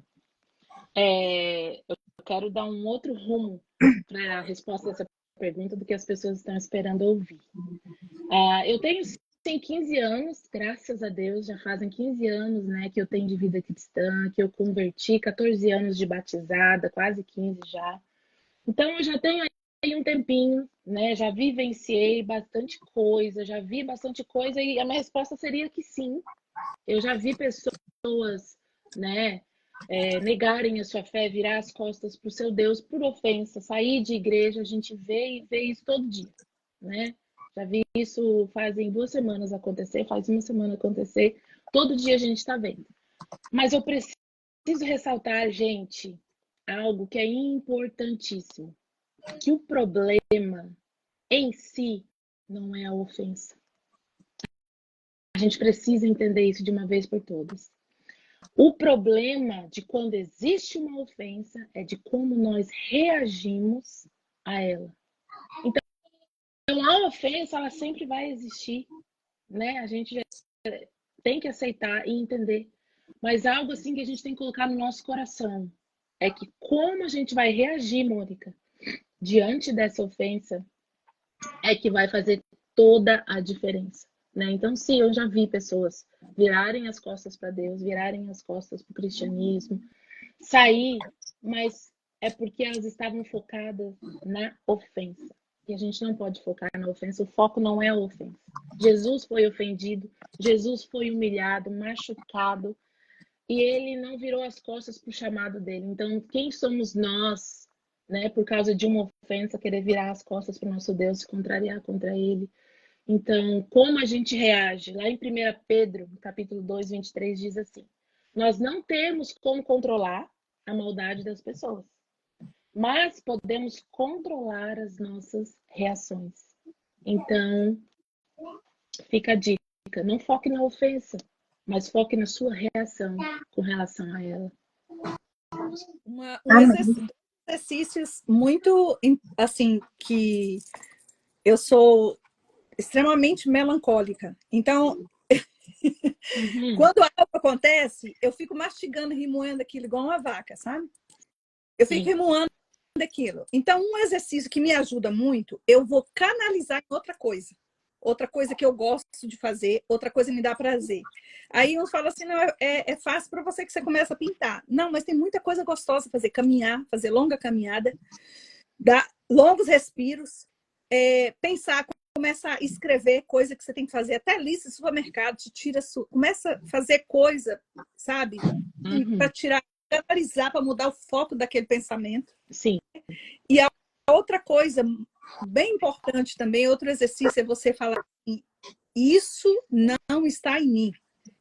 eu quero dar um outro rumo para a resposta dessa pergunta do que as pessoas estão esperando ouvir. Eu tenho, sim, 15 anos, graças a Deus, já fazem 15 anos, né, que eu tenho de vida cristã, que eu converti, 14 anos de batizada, quase 15 já. Então, eu já tenho aí um tempinho, né, já vivenciei bastante coisa, já vi bastante coisa, e a minha resposta seria que sim. Eu já vi pessoas, né, negarem a sua fé, virar as costas para o seu Deus por ofensa, sair de igreja, a gente vê isso todo dia, né? Já vi isso fazem 2 semanas acontecer, faz 1 semana acontecer, todo dia a gente está vendo. Mas eu preciso ressaltar, gente, algo que é importantíssimo. que o problema em si não é a ofensa. A gente precisa entender isso de uma vez por todas. O problema de quando existe uma ofensa é de como nós reagimos a ela. Então, a ofensa, ela sempre vai existir, né? A gente já tem que aceitar e entender. Mas algo assim que a gente tem que colocar no nosso coração é que como a gente vai reagir, Mônica, diante dessa ofensa, é que vai fazer toda a diferença, né? Então, sim, eu já vi pessoas virarem as costas para Deus, virarem as costas para o cristianismo, sair, mas é porque elas estavam focadas na ofensa. E a gente não pode focar na ofensa, o foco não é a ofensa. Jesus foi ofendido, Jesus foi humilhado, machucado, e ele não virou as costas para o chamado dele. Então, quem somos nós, né, por causa de uma ofensa, querer virar as costas para o nosso Deus, se contrariar contra ele? Então, como a gente reage? Lá em 1 Pedro, capítulo 2, 23, diz assim: nós não temos como controlar a maldade das pessoas, mas podemos controlar as nossas reações. Então, fica a dica: não foque na ofensa, mas foque na sua reação com relação a ela. Exercícios muito, assim, que eu sou extremamente melancólica. Então, quando algo acontece, eu fico mastigando, remoendo aquilo igual uma vaca, sabe? Eu fico remoendo aquilo. Então, um exercício que me ajuda muito, eu vou canalizar em outra coisa. Outra coisa que eu gosto de fazer, outra coisa que me dá prazer. Aí uns falam assim, não, é fácil para você que você começa a pintar. Não, mas tem muita coisa gostosa fazer. Caminhar, fazer longa caminhada, dar longos respiros, pensar, começa a escrever coisa que você tem que fazer, até lista de supermercado, te tira, começa a fazer coisa, sabe? Para tirar, para analisar, para mudar o foco daquele pensamento. Sim. E a outra coisa bem importante também, outro exercício é você falar assim, isso não está em mim.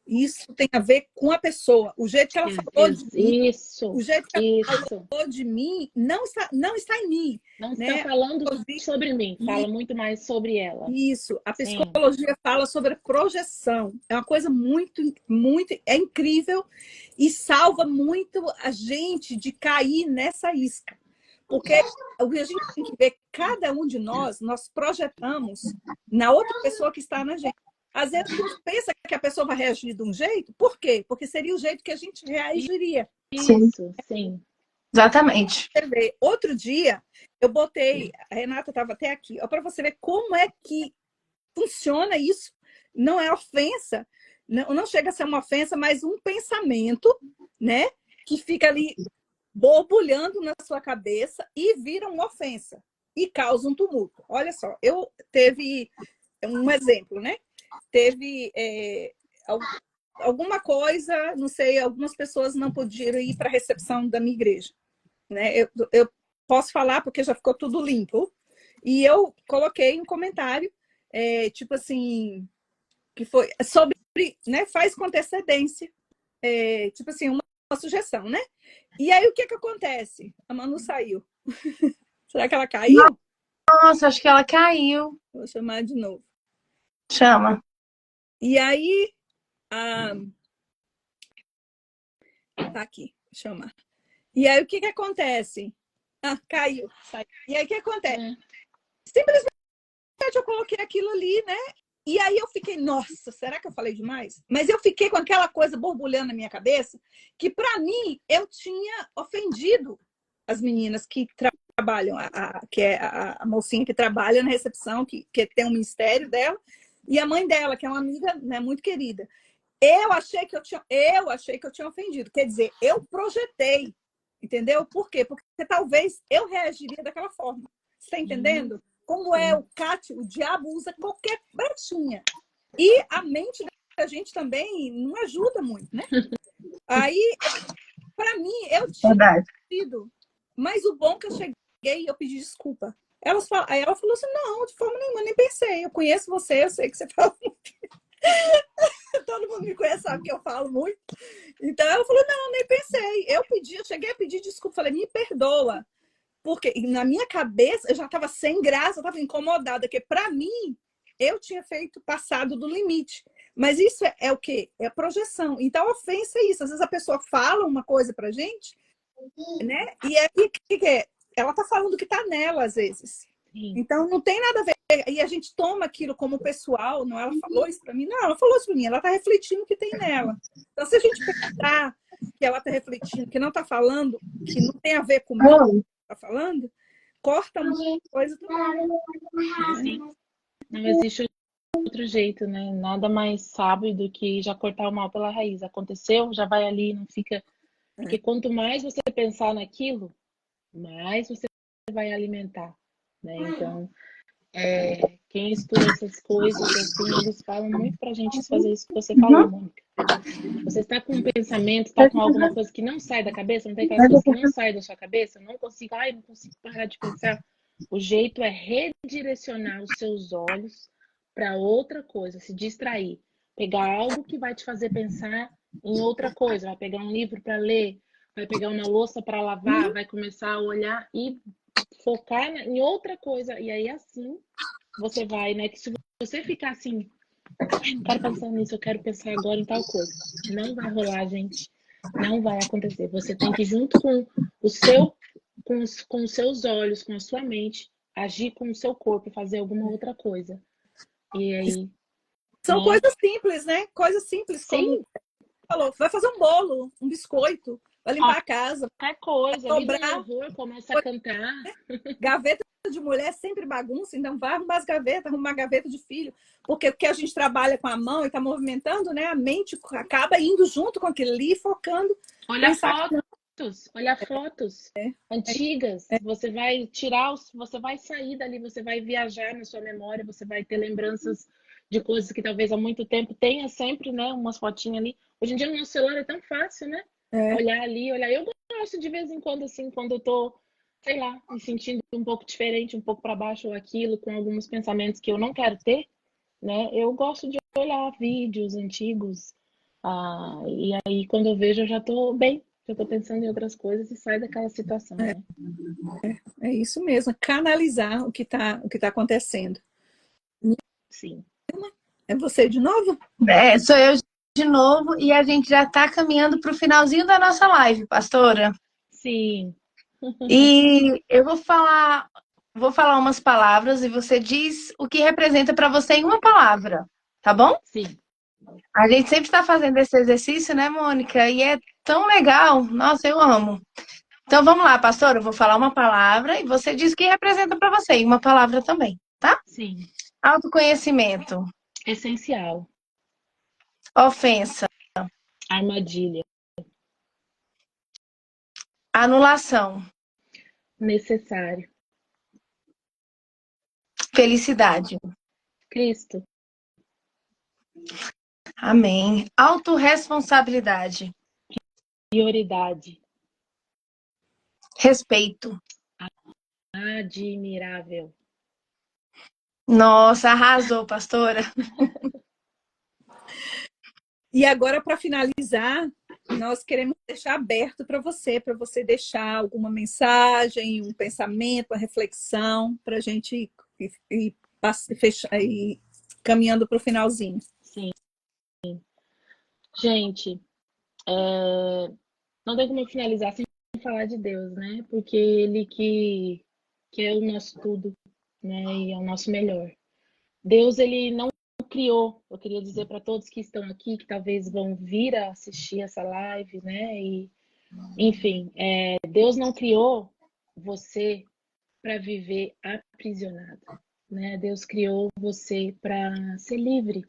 Isso tem a ver com a pessoa. O jeito que ela falou de mim, o jeito que ela falou de mim não está em mim. Não está falando sobre mim, fala muito mais sobre ela. Isso. A psicologia fala sobre a projeção. É uma coisa muito, muito, é incrível e salva muito a gente de cair nessa isca. Porque o que a gente tem que ver, cada um de nós projetamos na outra pessoa que está na gente. Às vezes a gente pensa que a pessoa vai reagir de um jeito. Por quê? Porque seria o jeito que a gente reagiria. Isso, sim. Exatamente. Outro dia, eu botei, a Renata estava até aqui, para você ver como é que funciona isso. Não é ofensa, não chega a ser uma ofensa, mas um pensamento, né, que fica ali borbulhando na sua cabeça e vira uma ofensa e causa um tumulto. Olha só, eu teve um exemplo, né? Teve alguma coisa, não sei, algumas pessoas não podiam ir para a recepção da minha igreja, né? Eu posso falar porque já ficou tudo limpo. E eu coloquei um comentário, tipo assim, que foi sobre, né? Faz com antecedência, tipo assim, uma sugestão, né? E aí o que acontece? A Manu saiu. Será que ela caiu? Nossa, acho que ela caiu. Vou chamar de novo. Chama. E aí, tá aqui, chamar. E aí o que acontece? Caiu. E aí o que acontece? Simplesmente eu coloquei aquilo ali, né? E aí eu fiquei, nossa, será que eu falei demais? Mas eu fiquei com aquela coisa borbulhando na minha cabeça, que para mim eu tinha ofendido as meninas que trabalham, que é a mocinha que trabalha na recepção, que tem um ministério dela, e a mãe dela, que é uma amiga, né, muito querida. Eu achei que eu tinha ofendido. Quer dizer, eu projetei, entendeu? Por quê? Porque talvez eu reagiria daquela forma. Você está entendendo? Como é o Cátia, o diabo usa qualquer brechinha. E a mente da gente também não ajuda muito, né? Aí, para mim, eu tinha pedido. Mas o bom que eu cheguei e eu pedi desculpa. Aí ela falou assim, não, de forma nenhuma, nem pensei. Eu conheço você, eu sei que você fala muito. Todo mundo me conhece, sabe que eu falo muito. Então ela falou, não, nem pensei. Eu cheguei a pedir desculpa, falei, me perdoa. Porque na minha cabeça eu já estava sem graça, eu estava incomodada, porque para mim eu tinha passado do limite. Mas isso é o quê? É a projeção. Então, a ofensa é isso. Às vezes a pessoa fala uma coisa pra gente, né? E aí, o que é? Ela tá falando o que tá nela, às vezes. Sim. Então, não tem nada a ver. E a gente toma aquilo como pessoal. Não, ela falou isso pra mim. Não, ela falou isso pra mim. Ela tá refletindo o que tem nela. Então, se a gente pensar que ela tá refletindo, que não tá falando, que não tem a ver comigo, que tá falando, corta muita coisa também. Sim. Não existe outro jeito, né? Nada mais sábio do que já cortar o mal pela raiz. Aconteceu, já vai ali, não fica. Porque quanto mais você pensar naquilo, mais você vai alimentar, né? Então, quem estuda essas coisas, assim, eles falam muito pra gente fazer isso que você falou, Mônica. Você está com um pensamento, está com alguma coisa que não sai da cabeça, não tem aquelas coisas que não saem da sua cabeça, não consigo parar de pensar. O jeito é redirecionar os seus olhos para outra coisa, se distrair. Pegar algo que vai te fazer pensar em outra coisa. Vai pegar um livro para ler, vai pegar uma louça para lavar, vai começar a olhar e focar em outra coisa. E aí assim você vai, né? Que se você ficar assim, não quero pensar nisso, eu quero pensar agora em tal coisa. Não vai rolar, gente. Não vai acontecer. Você tem que, junto com o seu, com os seus olhos, com a sua mente, agir com o seu corpo, fazer alguma outra coisa. E aí, São né? coisas simples, né? Coisas simples, como Sim, falou, vai fazer um bolo, um biscoito, vai limpar a casa, qualquer coisa. vai Liga um dobrar. louvor, começa a cantar. Gaveta de mulher é sempre bagunça, então vai arrumar as gavetas, arrumar a gaveta de filho, porque o que a gente trabalha com a mão e está movimentando, né? A mente acaba indo junto com aquilo ali, focando. Olha Pensar que fotos, olha fotos antigas. Você vai tirar, você vai sair dali, você vai viajar na sua memória, você vai ter lembranças de coisas que talvez há muito tempo tenha sempre, né? Umas fotinhas ali. Hoje em dia no nosso celular é tão fácil, né? Olhar ali, olhar. Eu gosto de vez em quando, assim, quando eu tô, sei lá, me sentindo um pouco diferente, um pouco para baixo ou aquilo, com alguns pensamentos que eu não quero ter, né? Eu gosto de olhar vídeos antigos. E aí, quando eu vejo, eu já tô bem. Eu tô pensando em outras coisas e sai daquela situação, né? é isso mesmo, canalizar o que tá acontecendo. Sim. É você de novo? Sou eu de novo e a gente já está caminhando para o finalzinho da nossa live, pastora. Sim. E eu vou falar umas palavras e você diz o que representa para você em uma palavra, tá bom? Sim. A gente sempre está fazendo esse exercício, né, Mônica? E é tão legal. Nossa, eu amo. Então vamos lá, pastora. Eu vou falar uma palavra e você diz o que representa para você em uma palavra também, tá? Sim. Autoconhecimento, Essencial. ofensa, Armadilha. anulação, Necessário. felicidade. Cristo. Amém. Autorresponsabilidade, Prioridade. respeito. Admirável. Nossa, arrasou, pastora. E agora, para finalizar, nós queremos deixar aberto para você deixar alguma mensagem, um pensamento, uma reflexão, para a gente ir caminhando para o finalzinho. Sim. Gente, não tem como eu finalizar sem falar de Deus, né? Porque Ele que é o nosso tudo, né? E é o nosso melhor. Deus, Ele não criou. Eu queria dizer para todos que estão aqui, que talvez vão vir a assistir essa live, né? E, enfim, Deus não criou você para viver aprisionado, né? Deus criou você para ser livre.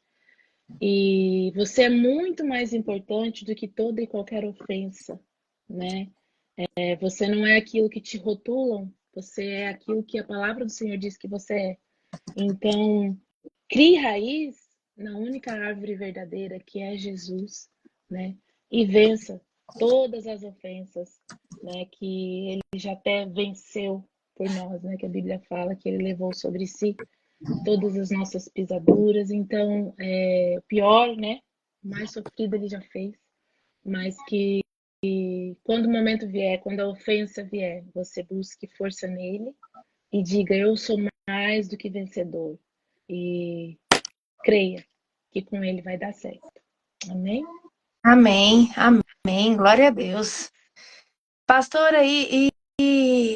E você é muito mais importante do que toda e qualquer ofensa, né? Você não é aquilo que te rotulam, você é aquilo que a palavra do Senhor diz que você é. Então, crie raiz na única árvore verdadeira, que é Jesus, né? E vença todas as ofensas, né? Que ele já até venceu por nós, né? Que a Bíblia fala que ele levou sobre si todas as nossas pisaduras. Então, o pior, né? O mais sofrido ele já fez, mas que e quando o momento vier, quando a ofensa vier, você busque força nele e diga: eu sou mais do que vencedor. E creia que com ele vai dar certo. Amém? Amém, amém, glória a Deus. Pastora,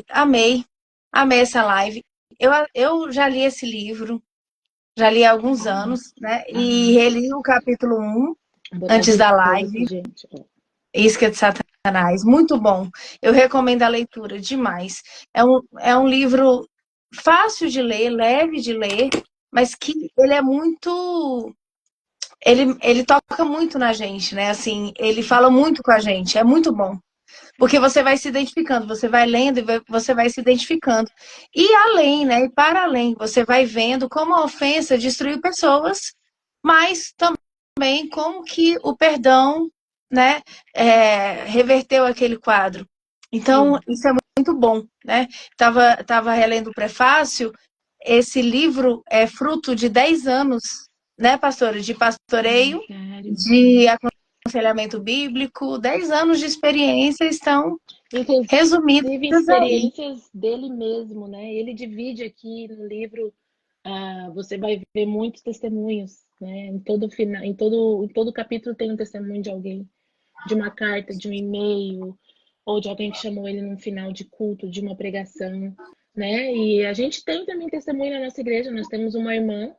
amei, amei essa live. Eu já li esse livro, já li há alguns anos, né? E reli o capítulo 1 Vou botar antes de da novo aqui, live, gente. Isca de Satanás, muito bom. Eu recomendo a leitura demais. É um livro fácil de ler, leve de ler, mas que ele é muito. Ele toca muito na gente, né? Assim, ele fala muito com a gente, é muito bom. Porque você vai se identificando, você vai lendo e você vai se identificando. E além, né? E para além, você vai vendo como a ofensa destruiu pessoas, mas também como que o perdão, né, reverteu aquele quadro. Então, Sim. isso é muito bom, né? Tava relendo o prefácio, esse livro é fruto de 10 anos, né, pastora, de pastoreio, Sério. de aconselhamento bíblico, 10 anos de experiência estão resumidas Inclusive aí. experiências dele mesmo, né? Ele divide aqui no livro, você vai ver muitos testemunhos, né? Em todo final, em todo capítulo tem um testemunho de alguém, de uma carta, de um e-mail, ou de alguém que chamou ele num final de culto, de uma pregação, né? E a gente tem também testemunho na nossa igreja. Nós temos uma irmã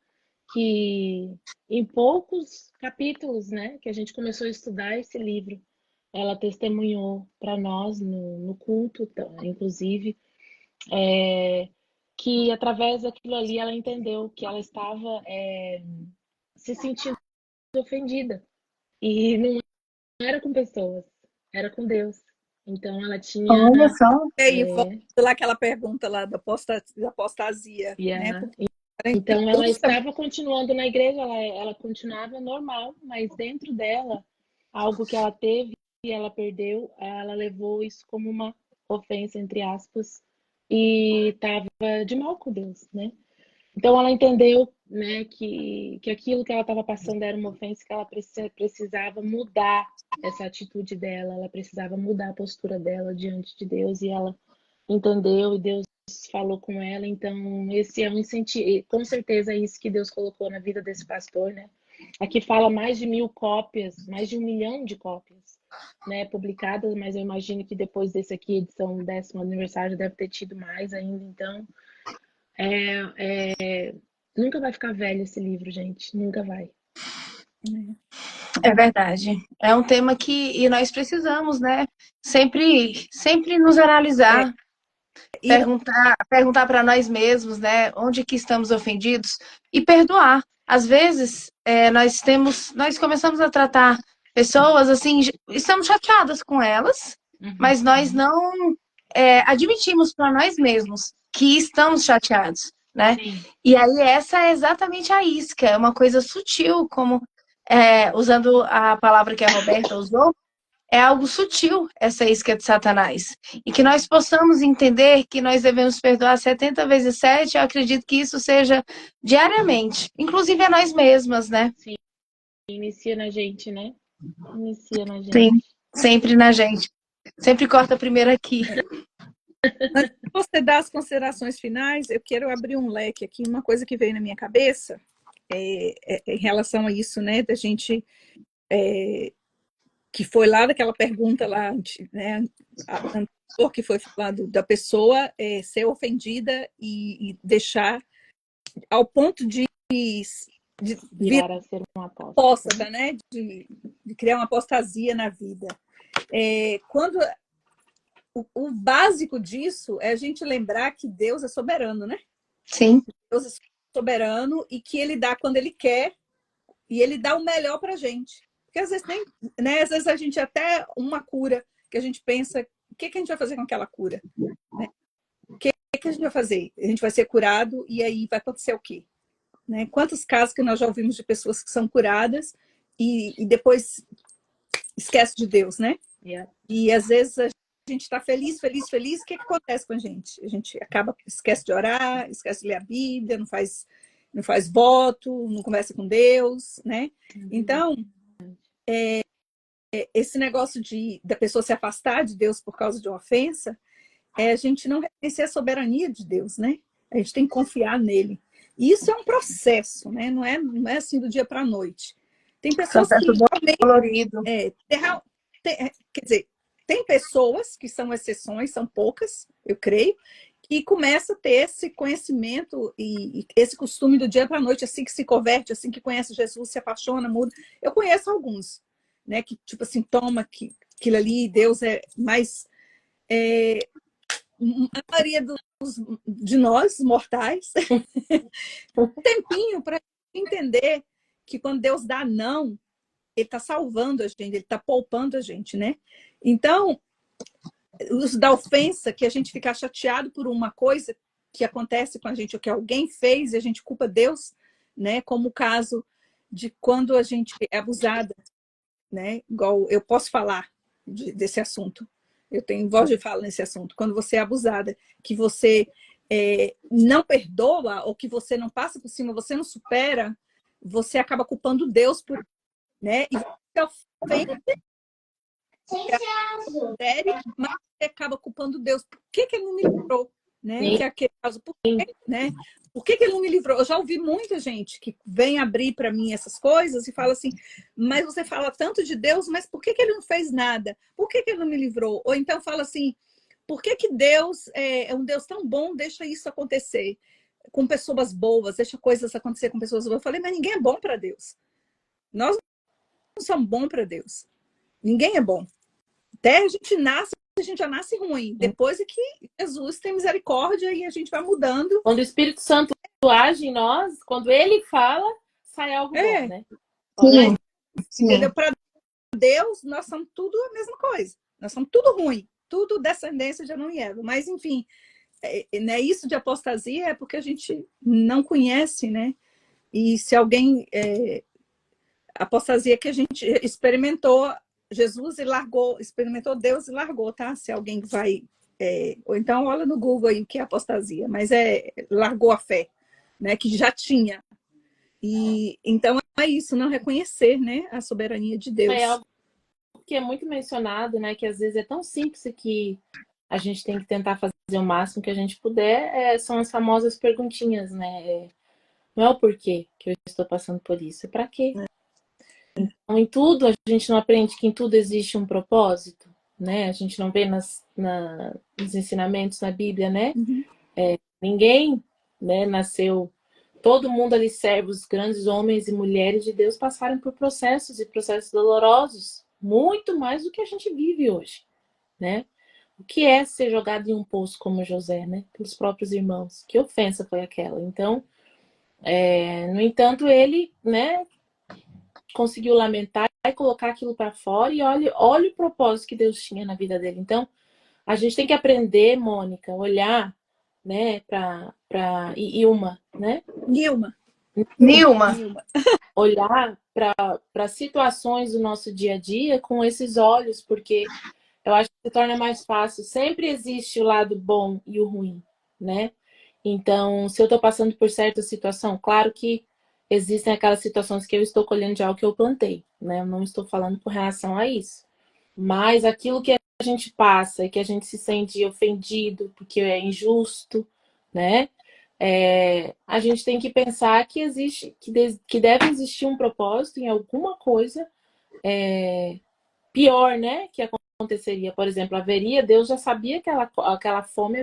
que, em poucos capítulos, né, que a gente começou a estudar esse livro, ela testemunhou para nós no culto, inclusive, que através daquilo ali ela entendeu que ela estava se sentindo ofendida. E não era com pessoas, era com Deus. Então ela tinha. Olha só. E aí, volta lá aquela pergunta lá da apostasia, né? Porque Então ela Deus também. estava continuando na igreja, ela continuava normal, mas dentro dela, algo que ela teve e ela perdeu, ela levou isso como uma ofensa, entre aspas, e estava de mal com Deus, né? Então ela entendeu, né, que aquilo que ela estava passando era uma ofensa, que ela precisava mudar essa atitude dela, ela precisava mudar a postura dela diante de Deus, e ela entendeu, e Deus falou com ela. Então esse é um incentivo, com certeza é isso que Deus colocou na vida desse pastor, né? Aqui fala mais de 1.000 cópias, mais de 1 milhão de cópias, né, publicadas, mas eu imagino que depois desse aqui, edição 10º aniversário, deve ter tido mais ainda. Então nunca vai ficar velho esse livro, gente. Nunca vai. É verdade. É um tema que nós precisamos, né? Sempre nos analisar, E perguntar para nós mesmos, né? Onde que estamos ofendidos e perdoar. Às vezes, nós começamos a tratar pessoas assim, estamos chateadas com elas, mas nós não admitimos para nós mesmos que estamos chateados, né? Sim. E aí essa é exatamente a isca, é uma coisa sutil, como usando a palavra que a Roberta usou, é algo sutil essa isca de Satanás. E que nós possamos entender que nós devemos perdoar 70 vezes 7, eu acredito que isso seja diariamente, inclusive a nós mesmas, né? Sim. Inicia na gente, né? Inicia na Sim, gente. sempre na gente. Sempre corta primeiro aqui. antes de você dar as considerações finais, eu quero abrir um leque aqui, uma coisa que veio na minha cabeça em relação a isso, né? Da gente que foi lá daquela pergunta lá, né? Anterior, que foi falado da pessoa ser ofendida e deixar ao ponto de Virar a ser uma apóstata. apóstata, né? De criar uma apostasia na vida. Quando o básico disso é a gente lembrar que Deus é soberano, né? Sim. Deus é soberano e que ele dá quando ele quer e ele dá o melhor para a gente. Porque às vezes nem, né? Às vezes a gente até uma cura que a gente pensa, o que a gente vai fazer com aquela cura? Né? O que a gente vai fazer? A gente vai ser curado e aí vai acontecer o quê? Né? Quantos casos que nós já ouvimos de pessoas que são curadas e depois esquece de Deus, né? Yeah. E às vezes a gente está feliz, feliz, feliz. O que acontece com a gente? A gente esquece de orar, esquece de ler a Bíblia, não faz voto, não conversa com Deus, né? Então, esse negócio da pessoa se afastar de Deus por causa de uma ofensa, a gente não reconhecer a soberania de Deus, né? A gente tem que confiar nele. E isso é um processo, né? Não é assim do dia para a noite. Tem pessoas Processo que dolorido. quer dizer, tem pessoas que são exceções, são poucas, eu creio, que começa a ter esse conhecimento e esse costume do dia para a noite, assim que se converte, assim que conhece Jesus, se apaixona, muda. Eu conheço alguns, né? Que tipo assim, toma aquilo ali, Deus é mais... a maioria de nós, mortais, um tempinho para entender que quando Deus dá não, ele está salvando a gente, ele está poupando a gente, né? Então, os da ofensa, que a gente fica chateado por uma coisa que acontece com a gente, ou que alguém fez, e a gente culpa Deus, né? Como o caso de quando a gente é abusada, né? Igual eu posso falar desse assunto. Eu tenho voz de fala nesse assunto. Quando você é abusada, que você não perdoa, ou que você não passa por cima, você não supera, você acaba culpando Deus por, né? E você ofende, mas você acaba culpando Deus. Por que ele não me livrou? Né? Que é aquele caso, por quê? Né? Por que ele não me livrou? Eu já ouvi muita gente que vem abrir para mim essas coisas e fala assim, mas você fala tanto de Deus, mas por que ele não fez nada? Por que ele não me livrou? Ou então fala assim, por que Deus é um Deus tão bom, deixa isso acontecer com pessoas boas, deixa coisas acontecer com pessoas boas? Eu falei, mas ninguém é bom para Deus. Nós não somos bons para Deus. Ninguém é bom. Até a gente já nasce ruim. Depois é que Jesus tem misericórdia e a gente vai mudando. Quando o Espírito Santo age em nós, quando ele fala, sai algo bom, né? Sim. Entendeu? Para Deus, nós somos tudo a mesma coisa. Nós somos tudo ruim. Tudo descendência de Adão e Eva. Mas, enfim, né, isso de apostasia é porque a gente não conhece, né? E se alguém... apostasia que a gente experimentou Jesus e largou, experimentou Deus e largou, tá? Se alguém vai... ou então olha no Google aí o que é apostasia, mas largou a fé, né? Que já tinha. E então é isso, não reconhecer, né? A soberania de Deus. É algo que é muito mencionado, né? Que às vezes é tão simples que a gente tem que tentar fazer o máximo que a gente puder, são as famosas perguntinhas, né? Não é o porquê que eu estou passando por isso, é para quê? Então, em tudo, a gente não aprende que em tudo existe um propósito, né? A gente não vê nos ensinamentos na Bíblia, né? Uhum. Ninguém, né, nasceu... Todo mundo ali serve, os grandes homens e mulheres de Deus passaram por processos e processos dolorosos, muito mais do que a gente vive hoje, né? O que é ser jogado em um poço como José, né? Pelos próprios irmãos. Que ofensa foi aquela? Então, no entanto, ele, né, conseguiu lamentar e colocar aquilo para fora e olha o propósito que Deus tinha na vida dele. Então, a gente tem que aprender, Mônica, olhar, né, para Ilma, né? Nilma. Olhar para situações do nosso dia a dia com esses olhos, porque eu acho que se torna mais fácil. Sempre existe o lado bom e o ruim, né? Então, se eu estou passando por certa situação, claro que existem aquelas situações que eu estou colhendo de algo que eu plantei, né? Eu não estou falando com relação a isso. Mas aquilo que a gente passa e que a gente se sente ofendido porque é injusto, né? A gente tem que pensar que existe, que deve existir um propósito em alguma coisa pior, né? Que aconteceria. Por exemplo, Deus já sabia que aquela fome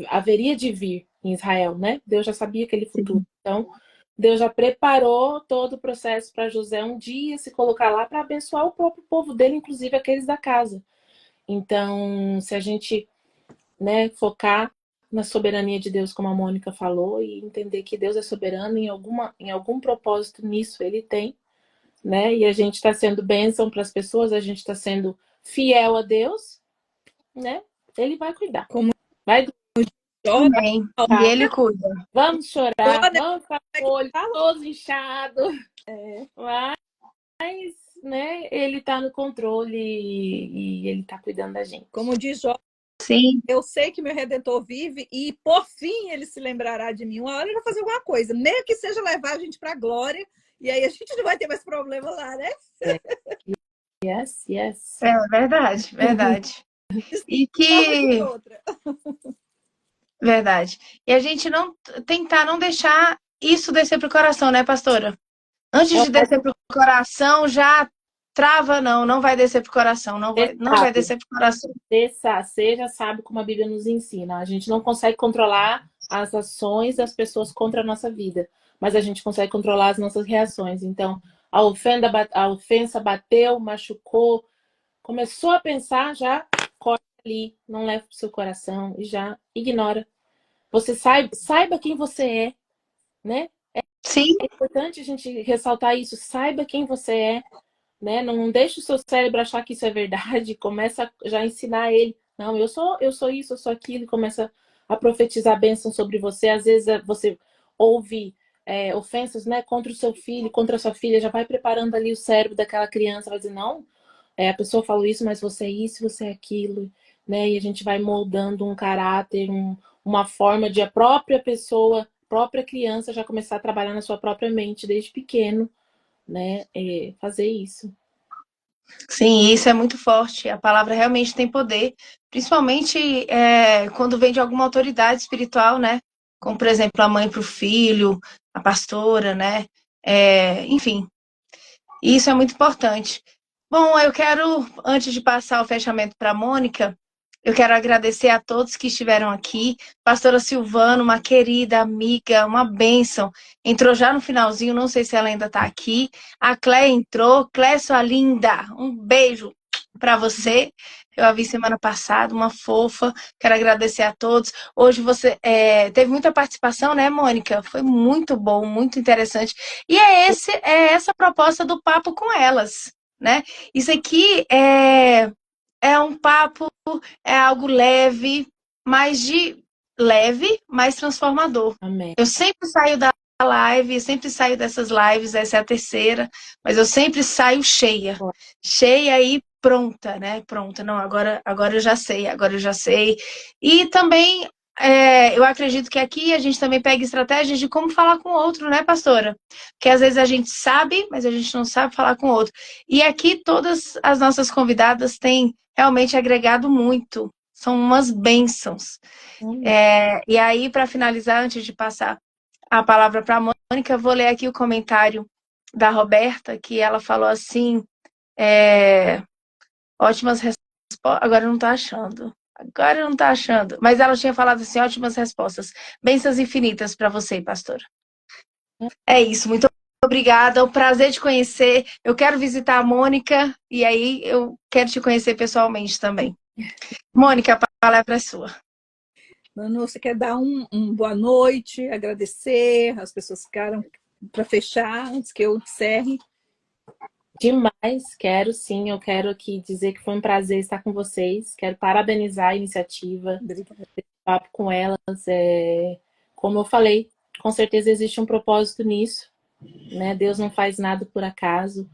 haveria de vir em Israel, né? Deus já sabia aquele futuro. Então, Deus já preparou todo o processo para José um dia se colocar lá para abençoar o próprio povo dele, inclusive aqueles da casa. Então, se a gente, né, focar na soberania de Deus, como a Mônica falou, e entender que Deus é soberano em algum propósito nisso ele tem, né? E a gente está sendo bênção para as pessoas, a gente está sendo fiel a Deus, né? Ele vai cuidar. Vai Amém. E ele cuida. Vamos chorar, vamos ficar com o olho todo inchado. Mas, né, ele está no controle e ele está cuidando da gente. Como diz Jó, sim, eu sei que meu Redentor vive e por fim ele se lembrará de mim. Uma hora ele vai fazer alguma coisa, nem que seja levar a gente para a glória, e aí a gente não vai ter mais problema lá, né? Yes, yes. É verdade, verdade. E Prova de que... outra. Verdade. E a gente não tentar não deixar isso descer pro coração, né, pastora? Antes de descer pro coração, já trava, não vai descer pro coração, não vai Sabe, descer pro coração. seja sabe como a Bíblia nos ensina. A gente não consegue controlar as ações das pessoas contra a nossa vida, mas a gente consegue controlar as nossas reações. Então, a ofensa bateu, machucou, começou a pensar, já corta ali, não leva pro seu coração e já ignora. Você saiba quem você é, né? Sim, É importante a gente ressaltar isso. Saiba quem você é, né? Não deixe o seu cérebro achar que isso é verdade. Começa a já ensinar ele. Não, eu sou isso, eu sou aquilo. E começa a profetizar bênção sobre você. Às vezes você ouve ofensas, né, contra o seu filho, contra a sua filha. Já vai preparando ali o cérebro daquela criança. Vai dizer, não, a pessoa falou isso, mas você é isso, você é aquilo. Né? E a gente vai moldando um caráter, uma forma de a própria pessoa, própria criança já começar a trabalhar na sua própria mente desde pequeno, né? Fazer isso. sim, isso é muito forte. A palavra realmente tem poder, principalmente quando vem de alguma autoridade espiritual, né? Como, por exemplo, a mãe para o filho, a pastora, né? Enfim, isso é muito importante. Bom, eu quero, antes de passar o fechamento para a Mônica, eu quero agradecer a todos que estiveram aqui. Pastora Silvana, uma querida amiga, uma bênção. Entrou já no finalzinho, não sei se ela ainda está aqui. A Clé entrou. Clé, sua linda, um beijo para você. Eu a vi semana passada, uma fofa. Quero agradecer a todos. Hoje você teve muita participação, né, Mônica? Foi muito bom, muito interessante. E é essa a proposta do papo com elas, né? Isso aqui é um papo, é algo leve, mais transformador. Amém. Eu sempre saio da live, sempre saio dessas lives, essa é a terceira, mas eu sempre saio cheia. Cheia e pronta, né? Pronta. Não, agora eu já sei, agora eu já sei. E também eu acredito que aqui a gente também pega estratégias de como falar com o outro, né, pastora? Porque às vezes a gente sabe, mas a gente não sabe falar com o outro. E aqui todas as nossas convidadas têm realmente agregado muito. São umas bênçãos. E aí, para finalizar, antes de passar a palavra para a Mônica, eu vou ler aqui o comentário da Roberta, que ela falou assim, ótimas respostas, agora eu não estou achando, mas ela tinha falado assim, ótimas respostas, bênçãos infinitas para você, pastora. É isso, muito obrigada, é um prazer te conhecer, eu quero visitar a Mônica, e aí eu quero te conhecer pessoalmente também. Mônica, a palavra é sua. Manu, você quer dar um boa noite, agradecer, as pessoas ficaram para fechar, antes que eu encerre. Demais, quero sim, eu quero aqui dizer que foi um prazer estar com vocês, quero parabenizar a iniciativa, esse papo com elas, como eu falei, com certeza existe um propósito nisso, né? Deus não faz nada por acaso,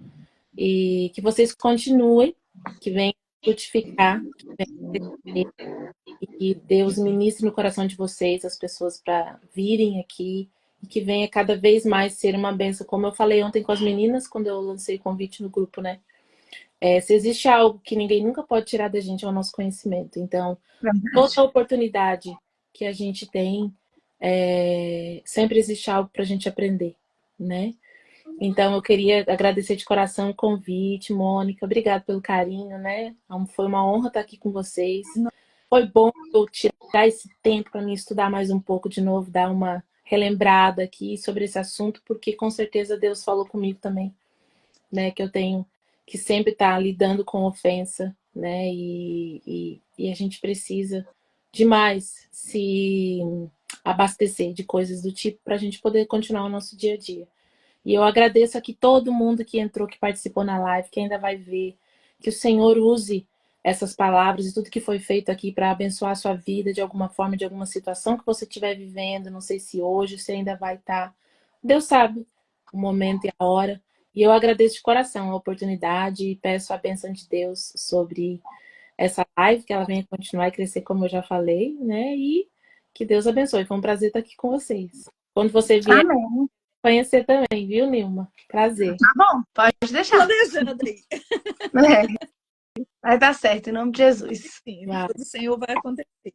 e que vocês continuem, que venham frutificar, que venham crescer, e que Deus ministre no coração de vocês as pessoas para virem aqui e que venha cada vez mais ser uma bênção. Como eu falei ontem com as meninas, quando eu lancei o convite no grupo, né? Se existe algo que ninguém nunca pode tirar da gente, é o nosso conhecimento. Então, toda oportunidade que a gente tem, sempre existe algo para a gente aprender, né? Então, eu queria agradecer de coração o convite, Mônica. Obrigada pelo carinho, né? Foi uma honra estar aqui com vocês. Foi bom eu tirar esse tempo para me estudar mais um pouco de novo, dar uma relembrada aqui sobre esse assunto, porque com certeza Deus falou comigo também, né? Que eu tenho que sempre estar lidando com ofensa, né? E a gente precisa demais se abastecer de coisas do tipo para a gente poder continuar o nosso dia a dia. E eu agradeço aqui todo mundo que entrou, que participou na live, que ainda vai ver. Que o Senhor use essas palavras e tudo que foi feito aqui para abençoar a sua vida de alguma forma, de alguma situação que você estiver vivendo. Não sei se hoje, se ainda vai estar. Deus sabe o momento e a hora. E eu agradeço de coração a oportunidade e peço a bênção de Deus sobre essa live, que ela venha continuar e crescer, como eu já falei, né? E que Deus abençoe. Foi um prazer estar aqui com vocês. Quando você vier, Amém. conhecer também, viu, Nilma? Prazer. Tá bom, pode deixar. Planejando aí. Vai dar certo, em nome de Jesus. Sim, do Senhor vai acontecer.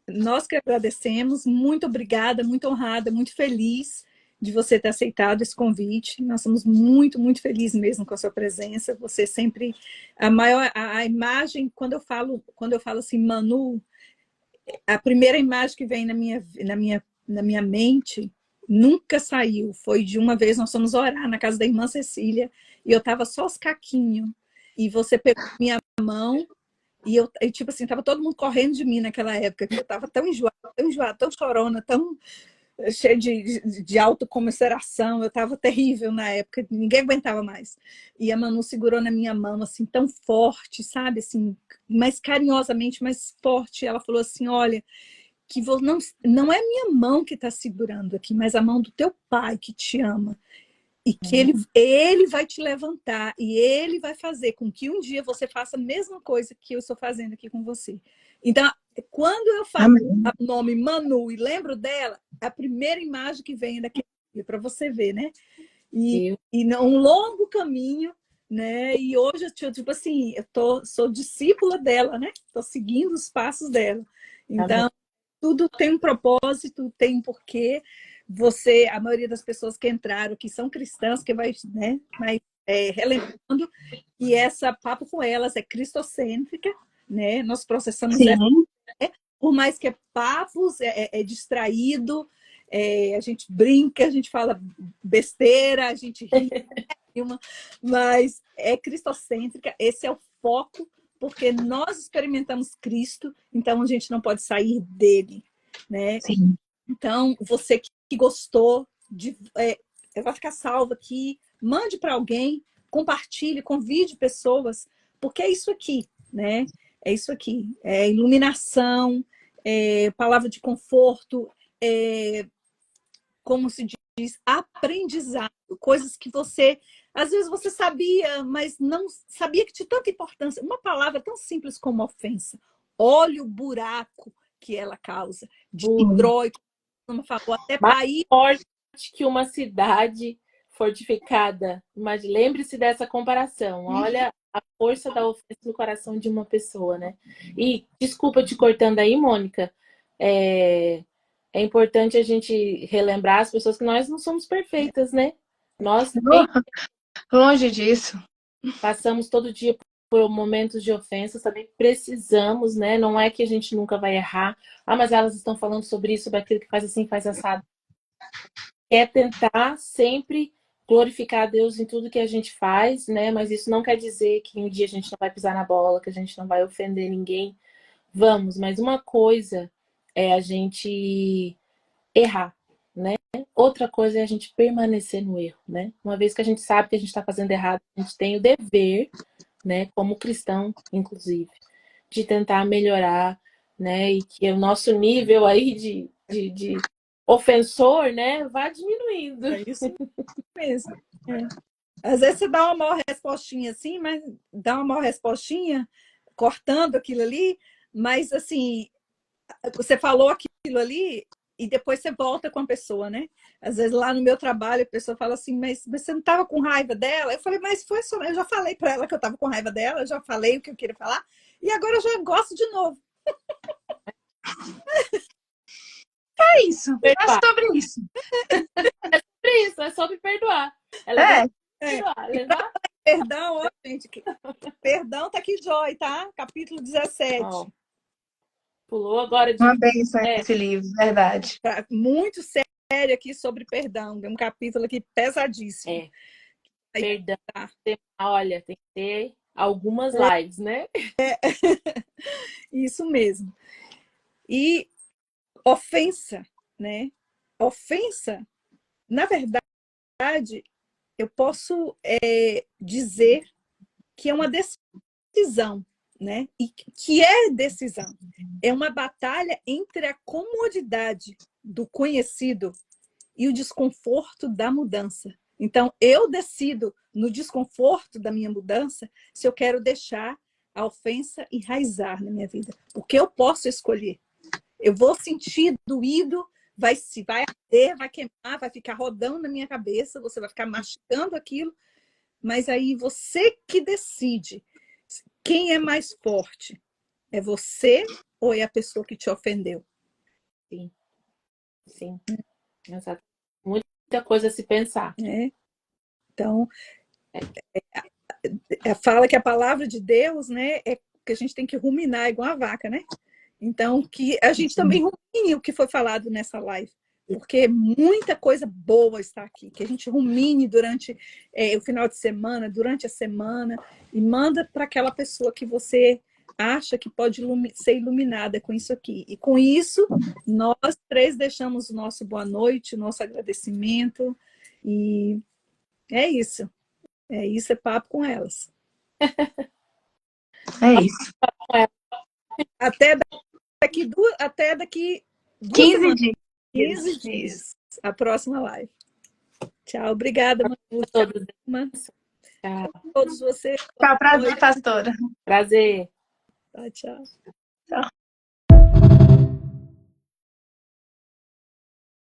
Nós que agradecemos, muito obrigada, muito honrada, muito feliz de você ter aceitado esse convite. Nós somos muito, muito felizes mesmo com a sua presença. Você sempre a imagem quando eu falo assim, Manu, a primeira imagem que vem na minha mente nunca saiu. Foi de uma vez nós fomos orar na casa da irmã Cecília e eu tava só os caquinhos e você pegou minha mão. E eu, tipo assim, tava todo mundo correndo de mim naquela época, que eu tava tão enjoada, tão chorona, tão cheia de autocomiseração. Eu tava terrível na época, ninguém aguentava mais. E a Manu segurou na minha mão, assim, tão forte, sabe? Assim, mais carinhosamente, mais forte. Ela falou assim, olha, que não é minha mão que está segurando aqui, mas a mão do teu pai que te ama. E que ele vai te levantar e ele vai fazer com que um dia você faça a mesma coisa que eu estou fazendo aqui com você. Então, quando eu falo o nome Manu e lembro dela, a primeira imagem que vem daquele dia, para você ver, né? E um longo caminho, né? E hoje, tipo assim, sou discípula dela, né? Estou seguindo os passos dela. Então, tudo tem um propósito, tem um porquê. A maioria das pessoas que entraram, que são cristãs, que vai, né? Mas relembrando que essa papo com elas é cristocêntrica, né? Nós processamos por mais que é papos, é distraído, a gente brinca, a gente fala besteira, a gente ri, mas é cristocêntrica, esse é o foco, porque nós experimentamos Cristo, então a gente não pode sair dele, né? Sim. Então, você que gostou, vai ficar salvo aqui, mande para alguém, compartilhe, convide pessoas, porque é isso aqui, né? É isso aqui, é iluminação, palavra de conforto, como se diz, aprendizado, coisas que você, às vezes você sabia, mas não sabia que tinha tanta importância. Uma palavra tão simples como ofensa. Olha o buraco que ela causa. Destrói, como falou, até país. Mais forte que uma cidade fortificada. Mas lembre-se dessa comparação. Olha a força da ofensa no coração de uma pessoa, né? E desculpa te cortando aí, Mônica. É importante a gente relembrar as pessoas que nós não somos perfeitas, né? Nós Longe disso. passamos todo dia por momentos de ofensas, também precisamos, né? Não é que a gente nunca vai errar. Ah, mas elas estão falando sobre isso, sobre aquilo que faz assim, faz assado. É tentar sempre glorificar a Deus em tudo que a gente faz, né? Mas isso não quer dizer que um dia a gente não vai pisar na bola, que a gente não vai ofender ninguém. Vamos, mas uma coisa é a gente errar, né? Outra coisa é a gente permanecer no erro, né? Uma vez que a gente sabe que a gente está fazendo errado, a gente tem o dever, né? Como cristão, inclusive, de tentar melhorar, né? E que o nosso nível aí de ofensor, né? Vá diminuindo. É isso mesmo. Às vezes você dá uma maior respostinha assim, mas dá uma maior respostinha, cortando aquilo ali, mas assim, você falou aquilo ali e depois você volta com a pessoa, né? Às vezes lá no meu trabalho a pessoa fala assim, mas você não estava com raiva dela? Eu falei, mas foi só, eu já falei para ela que eu estava com raiva dela, eu já falei o que eu queria falar e agora eu já gosto de novo. É isso, é sobre isso. É sobre isso, é sobre perdoar. Perdoar. Perdão, ó, gente. Perdão tá aqui, Joy, tá? Capítulo 17. Ó, pulou agora de... Uma benção esse livro, verdade. Tá muito sério aqui sobre perdão. Tem um capítulo aqui pesadíssimo. Perdão. Olha, tem que ter algumas lives, né? Isso mesmo. E ofensa, né? Ofensa, na verdade, eu posso dizer que é uma decisão, né? E que é decisão. É uma batalha entre a comodidade do conhecido e o desconforto da mudança. Então, eu decido no desconforto da minha mudança se eu quero deixar a ofensa enraizar na minha vida. Porque eu posso escolher. Eu vou sentir doído, vai arder, vai queimar, vai ficar rodando na minha cabeça, você vai ficar mastigando aquilo, mas aí você que decide quem é mais forte. É você ou é a pessoa que te ofendeu? Sim, sim. Exato. Muita coisa a se pensar. Então, fala que a palavra de Deus, né, é que a gente tem que ruminar igual a vaca, né? Então, que a gente também rumine o que foi falado nessa live, porque muita coisa boa está aqui, que a gente rumine durante o final de semana, durante a semana, e manda para aquela pessoa que você acha que pode ser iluminada com isso aqui. E com isso, nós três deixamos o nosso boa noite, o nosso agradecimento, e é isso. É isso, é papo com elas. É isso. Até daqui 15 dias. 15 dias. A próxima live. Tchau. Obrigada, Manu. Tchau a todos. Tchau a todos vocês. Tchau, prazer, pastora. Prazer. Tchau. Tchau.